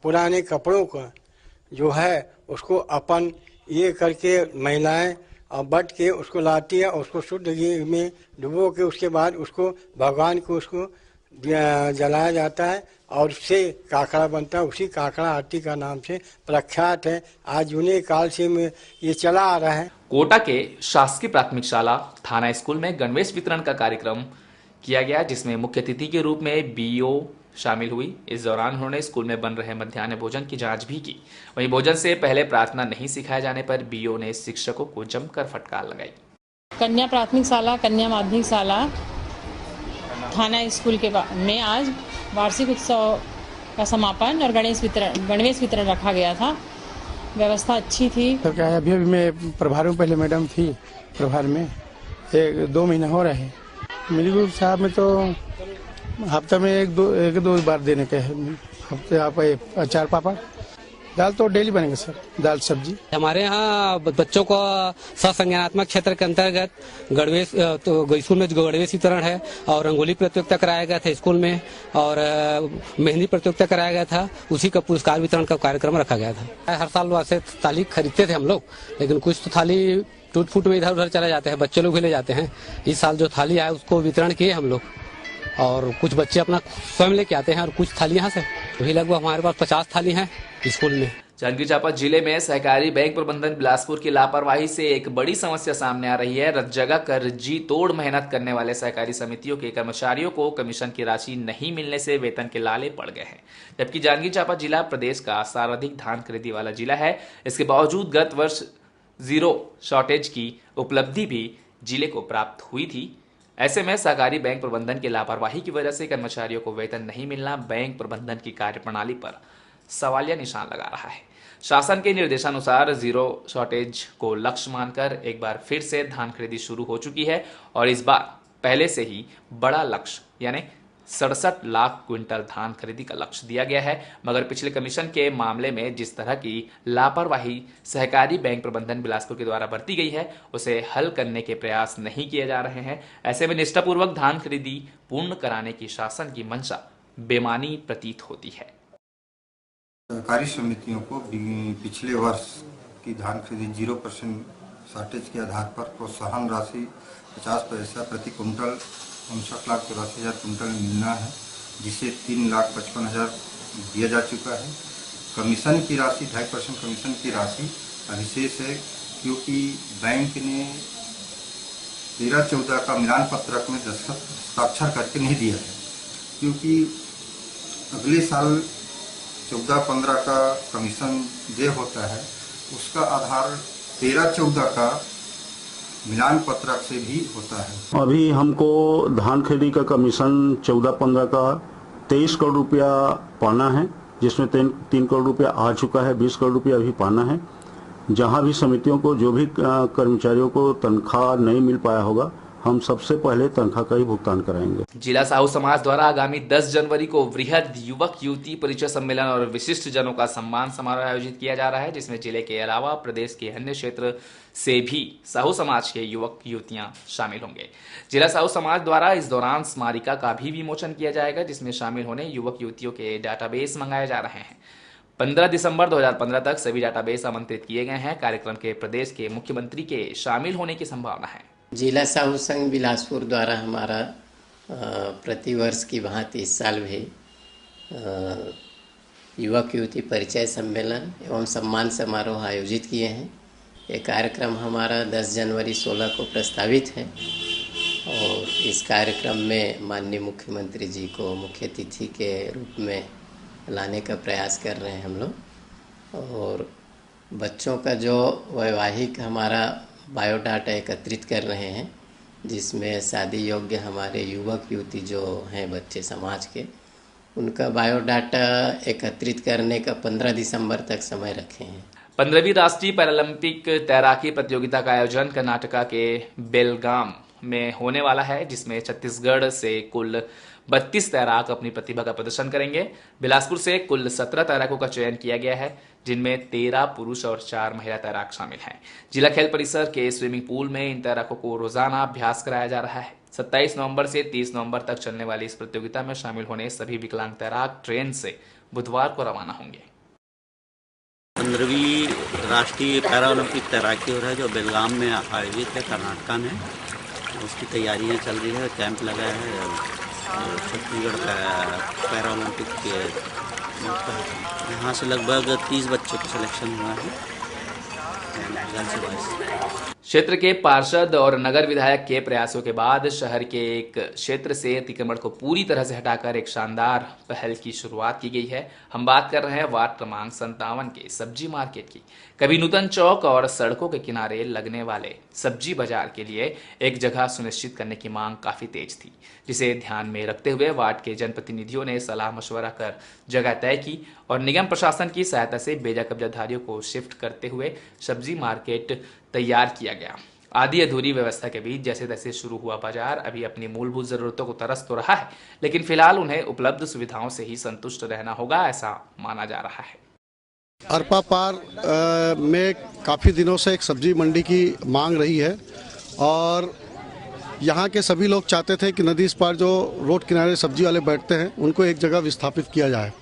पुराने कपड़ों का जो है उसको अपन ये करके महिलाएं और बट के उसको लाती है और उसको शुद्ध घी में डुबो के उसके बाद उसको भगवान को उसको जलाया जाता है और उससे काकड़ा बनता है। उसी काकड़ा आरती का नाम से प्रख्यात है। आज जूने काल से में ये चला आ रहा है। कोटा के शासकीय प्राथमिक शाला थाना स्कूल में गणवेश वितरण का कार्यक्रम किया गया, जिसमें मुख्य अतिथि के रूप में बीओ शामिल हुई। इस दौरान उन्होंने स्कूल में बन रहे मध्याह्न भोजन की जांच भी की। वहीं भोजन से पहले प्रार्थना नहीं सिखाए जाने पर बीओ ने शिक्षकों को जमकर फटकार लगाई। कन्या प्राथमिक शाला, कन्या माध्यमिक शाला थाना स्कूल के में आज वार्षिक उत्सव का समापन और गणवेश वितरण रखा गया था। व्यवस्था अच्छी थी। तो क्या है, अभी मैं प्रभार में पहले मैडम थी प्रभार में 1-2 महीना हो रहे हैं। मेरी गुरु साहब में तो हफ्ते में एक दो बार देने के है। हफ्ते आप अचार पापड़ दाल तो डेली बनेगा सर, दाल सब्जी। हमारे यहाँ बच्चों को संज्ञानात्मक क्षेत्र के अंतर्गत गणवेश तो स्कूल में गणवेश वितरण है और रंगोली प्रतियोगिता कराया गया था स्कूल में और मेहंदी प्रतियोगिता कराया गया था। उसी का पुरस्कार वितरण का कार्यक्रम रखा गया था। हर साल वैसे थाली खरीदते थे हम लोग, लेकिन कुछ तो थाली टूट फूट में इधर उधर चले जाते हैं, बच्चे लोग भी ले जाते हैं। इस साल जो थाली आया उसको वितरण किए हम लोग और कुछ बच्चे अपना स्वयं लेके आते हैं और कुछ थाली यहाँ से। वही लगभग हमारे पास 50 थाली हैं स्कूल में। जांजगीर चांपा जिले में सहकारी बैंक प्रबंधन बिलासपुर की लापरवाही से एक बड़ी समस्या सामने आ रही है। रत जगह कर जी तोड़ मेहनत करने वाले सहकारी समितियों के कर्मचारियों को कमीशन की राशि नहीं मिलने से वेतन के लाले पड़ गए हैं। जबकि जांजगीर चांपा जिला प्रदेश का सर्वाधिक धान खरीदी वाला जिला है। इसके बावजूद गत वर्ष 0 शॉर्टेज की उपलब्धि भी जिले को प्राप्त हुई थी। ऐसे में सहकारी बैंक प्रबंधन की लापरवाही की वजह से कर्मचारियों को वेतन नहीं मिलना बैंक प्रबंधन की कार्यप्रणाली पर सवालिया निशान लगा रहा है। शासन के निर्देशानुसार 0 शॉर्टेज को लक्ष्य मानकर एक बार फिर से धान खरीदी शुरू हो चुकी है और इस बार पहले से ही बड़ा लक्ष्य यानी 67 लाख क्विंटल धान खरीदी का लक्ष्य दिया गया है। मगर पिछले कमीशन के मामले में जिस तरह की लापरवाही सहकारी बैंक प्रबंधन बिलासपुर के द्वारा बरती गई है, उसे हल करने के प्रयास नहीं किए जा रहे हैं। ऐसे में निष्ठापूर्वक धान खरीदी पूर्ण कराने की शासन की मंशा बेमानी प्रतीत होती है। सहकारी समितियों को पिछले वर्ष की धान खरीदी 0% शॉर्टेज के आधार पर प्रोत्साहन राशि 50 पैसा प्रति कुंटल 59,84,000 कुंटल मिलना है, जिसे 3,55,000 दिया जा चुका है। कमीशन की राशि 2.5% कमीशन की राशि अधिशेष है, क्योंकि बैंक ने 13-14 का मिलान पत्रक में हस्ताक्षर करके नहीं दिया है, क्योंकि अगले साल 14-15 का कमीशन दे होता है, उसका आधार 13-14 का मिलान पत्रक से भी होता है। अभी हमको धान खरीदी का कमीशन 14-15 का 23 करोड़ रुपया पाना है, जिसमें 3 करोड़ रुपया आ चुका है, 20 करोड़ रुपया अभी पाना है। जहां भी समितियों को जो भी कर्मचारियों को तनख्वाह नहीं मिल पाया होगा, हम सबसे पहले तनख्वाह का ही भुगतान कराएंगे। जिला साहू समाज द्वारा आगामी 10 जनवरी को वृहद युवक युवती परिचय सम्मेलन और विशिष्ट जनों का सम्मान समारोह आयोजित किया जा रहा है, जिसमें जिले के अलावा प्रदेश के अन्य क्षेत्र से भी साहू समाज के युवक युवतियां शामिल होंगे। जिला साहू समाज द्वारा इस दौरान स्मारिका का भी विमोचन किया जाएगा, जिसमें शामिल होने युवक युवतियों के डाटाबेस मंगाए जा रहे हैं। 15 दिसंबर 2015 तक सभी डाटाबेस आमंत्रित किए गए हैं। कार्यक्रम के प्रदेश के मुख्यमंत्री के शामिल होने की संभावना है। जिला साहू संघ बिलासपुर द्वारा हमारा प्रतिवर्ष की भांति इस साल भी युवक युवती परिचय सम्मेलन एवं सम्मान समारोह आयोजित किए हैं। ये कार्यक्रम हमारा 10 जनवरी 16 को प्रस्तावित है और इस कार्यक्रम में माननीय मुख्यमंत्री जी को मुख्य अतिथि के रूप में लाने का प्रयास कर रहे हैं हम लोग। और बच्चों का जो वैवाहिक हमारा बायोडाटा एकत्रित कर रहे हैं, जिसमें शादी योग्य हमारे युवक युवती जो हैं बच्चे समाज के, उनका बायोडाटा एकत्रित करने का 15 दिसंबर तक समय रखे हैं। 15वीं राष्ट्रीय पैरालंपिक तैराकी प्रतियोगिता का आयोजन कर्नाटका के बेलगाम में होने वाला है, जिसमें छत्तीसगढ़ से कुल 32 तैराक अपनी प्रतिभा का प्रदर्शन करेंगे। बिलासपुर से कुल 17 तैराकों का चयन किया गया है, जिनमें 13 पुरुष और 4 महिला तैराक शामिल हैं। जिला खेल परिसर के स्विमिंग पूल में इन तैराकों को रोजाना अभ्यास कराया जा रहा है। 27 नवंबर से 30 नवंबर तक चलने वाली इस प्रतियोगिता में शामिल होने सभी विकलांग तैराक ट्रेन से बुधवार को रवाना होंगे। 15वीं राष्ट्रीय पैरालंपिक तैराकी हो रहा है, जो बेलगाम में आयोजित है कर्नाटका में। उसकी तैयारियां चल रही है, कैंप लगा है छत्तीसगढ़ पैरालंपिक के। यहाँ से लगभग 30 बच्चों का सिलेक्शन हुआ है। क्षेत्र के पार्षद और नगर विधायक के प्रयासों के बाद शहर के एक क्षेत्र से अतिक्रमण को पूरी तरह से हटाकर एक शानदार पहल की शुरुआत की गई है। हम बात कर रहे हैं वार्ड क्रमांक 57 के सब्जी मार्केट की। कभी नूतन चौक और सड़कों के किनारे लगने वाले सब्जी बाजार के लिए एक जगह सुनिश्चित करने की मांग काफी तेज थी, जिसे ध्यान में रखते हुए वार्ड के जनप्रतिनिधियों ने सलाह मशवरा कर जगह तय की और निगम प्रशासन की सहायता से बेजा कब्जाधारियों को शिफ्ट करते हुए सब्जी मार्केट तैयार किया गया। आधी अधूरी व्यवस्था के बीच जैसे तैसे शुरू हुआ बाजार अभी अपनी मूलभूत जरूरतों को तरस तो रहा है, लेकिन फिलहाल उन्हें उपलब्ध सुविधाओं से ही संतुष्ट रहना होगा, ऐसा माना जा रहा है। अरपा पार में काफ़ी दिनों से एक सब्जी मंडी की मांग रही है और यहाँ के सभी लोग चाहते थे कि नदी इस पार जो रोड किनारे सब्जी वाले बैठते हैं उनको एक जगह विस्थापित किया जाए।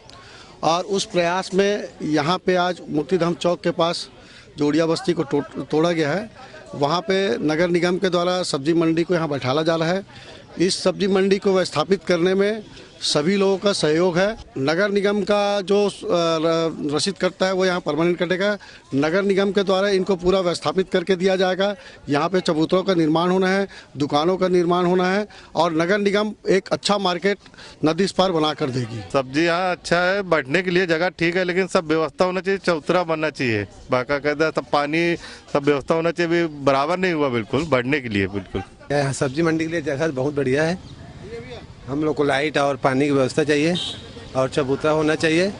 और उस प्रयास में यहाँ पे आज मुक्तिधाम चौक के पास जोड़िया बस्ती को तोड़ा गया है। वहाँ पे नगर निगम के द्वारा सब्जी मंडी को यहाँ बैठाला जा रहा है। इस सब्जी मंडी को स्थापित करने में सभी लोगों का सहयोग है। नगर निगम का जो रसीद कटता है वो यहाँ परमानेंट कटेगा। नगर निगम के द्वारा इनको पूरा व्यवस्थापित करके दिया जाएगा। यहाँ पे चबूतरों का निर्माण होना है, दुकानों का निर्माण होना है और नगर निगम एक अच्छा मार्केट नदी इस पार बना कर देगी। सब्जी यहाँ अच्छा है, बैठने के लिए जगह ठीक है, लेकिन सब व्यवस्था होना चाहिए, चबूतरा बनना चाहिए, बाकायदा सब पानी सब व्यवस्था होना चाहिए। बराबर नहीं हुआ बिल्कुल बैठने के लिए। बिल्कुल सब्जी मंडी के लिए जगह बहुत बढ़िया है। हम लोग को लाइट और पानी की व्यवस्था चाहिए और चबूतरा होना चाहिए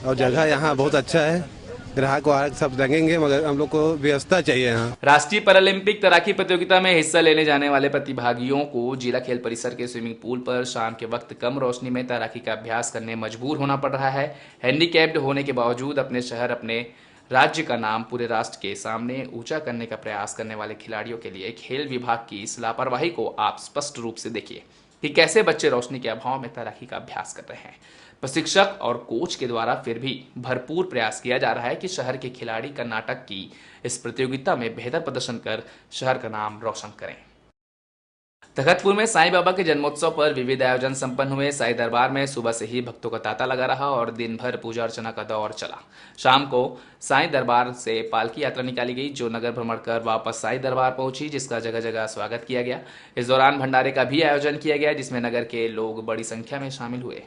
और जगह यहाँ बहुत अच्छा है। ग्राहक वाहक सब लगेंगे, मगर हम लोग को व्यवस्था चाहिए यहाँ। राष्ट्रीय पैरालंपिक तैराकी प्रतियोगिता में हिस्सा लेने जाने वाले प्रतिभागियों को जिला खेल परिसर के स्विमिंग पूल पर शाम के वक्त कम रोशनी में तैराकी का अभ्यास करने मजबूर होना पड़ रहा है। हैंडीकैप्ड होने के बावजूद अपने शहर, अपने राज्य का नाम पूरे राष्ट्र के सामने ऊंचा करने का प्रयास करने वाले खिलाड़ियों के लिए खेल विभाग की इस लापरवाही को आप स्पष्ट रूप से देखिए कि कैसे बच्चे रोशनी के अभाव में तैराकी का अभ्यास कर रहे हैं। प्रशिक्षक और कोच के द्वारा फिर भी भरपूर प्रयास किया जा रहा है कि शहर के खिलाड़ी कर्नाटक की इस प्रतियोगिता में बेहतर प्रदर्शन कर शहर का नाम रोशन करें। तखतपुर में साईं बाबा के जन्मोत्सव पर विविध आयोजन संपन्न हुए। साईं दरबार में सुबह से ही भक्तों का तांता लगा रहा और दिन भर पूजा अर्चना का दौर चला। शाम को साईं दरबार से पालकी यात्रा निकाली गई, जो नगर भ्रमण कर वापस साईं दरबार पहुंची, जिसका जगह जगह स्वागत किया गया। इस दौरान भंडारे का भी आयोजन किया गया, जिसमें नगर के लोग बड़ी संख्या में शामिल हुए।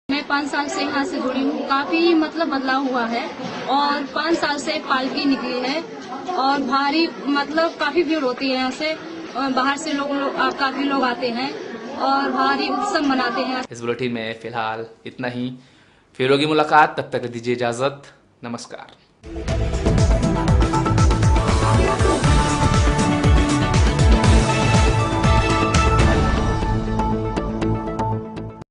मैं 5 साल से यहाँ से जुड़ी हूँ। काफी बदलाव हुआ है और 5 साल से पालकी निकली है और भारी काफी भीड़ होती है। यहाँ से बाहर से काफी लोग आते हैं और भारी उत्सव मनाते हैं। इस बुलेटिन में फिलहाल इतना ही। फिर होगी मुलाकात, तब तक दीजिए इजाजत। नमस्कार।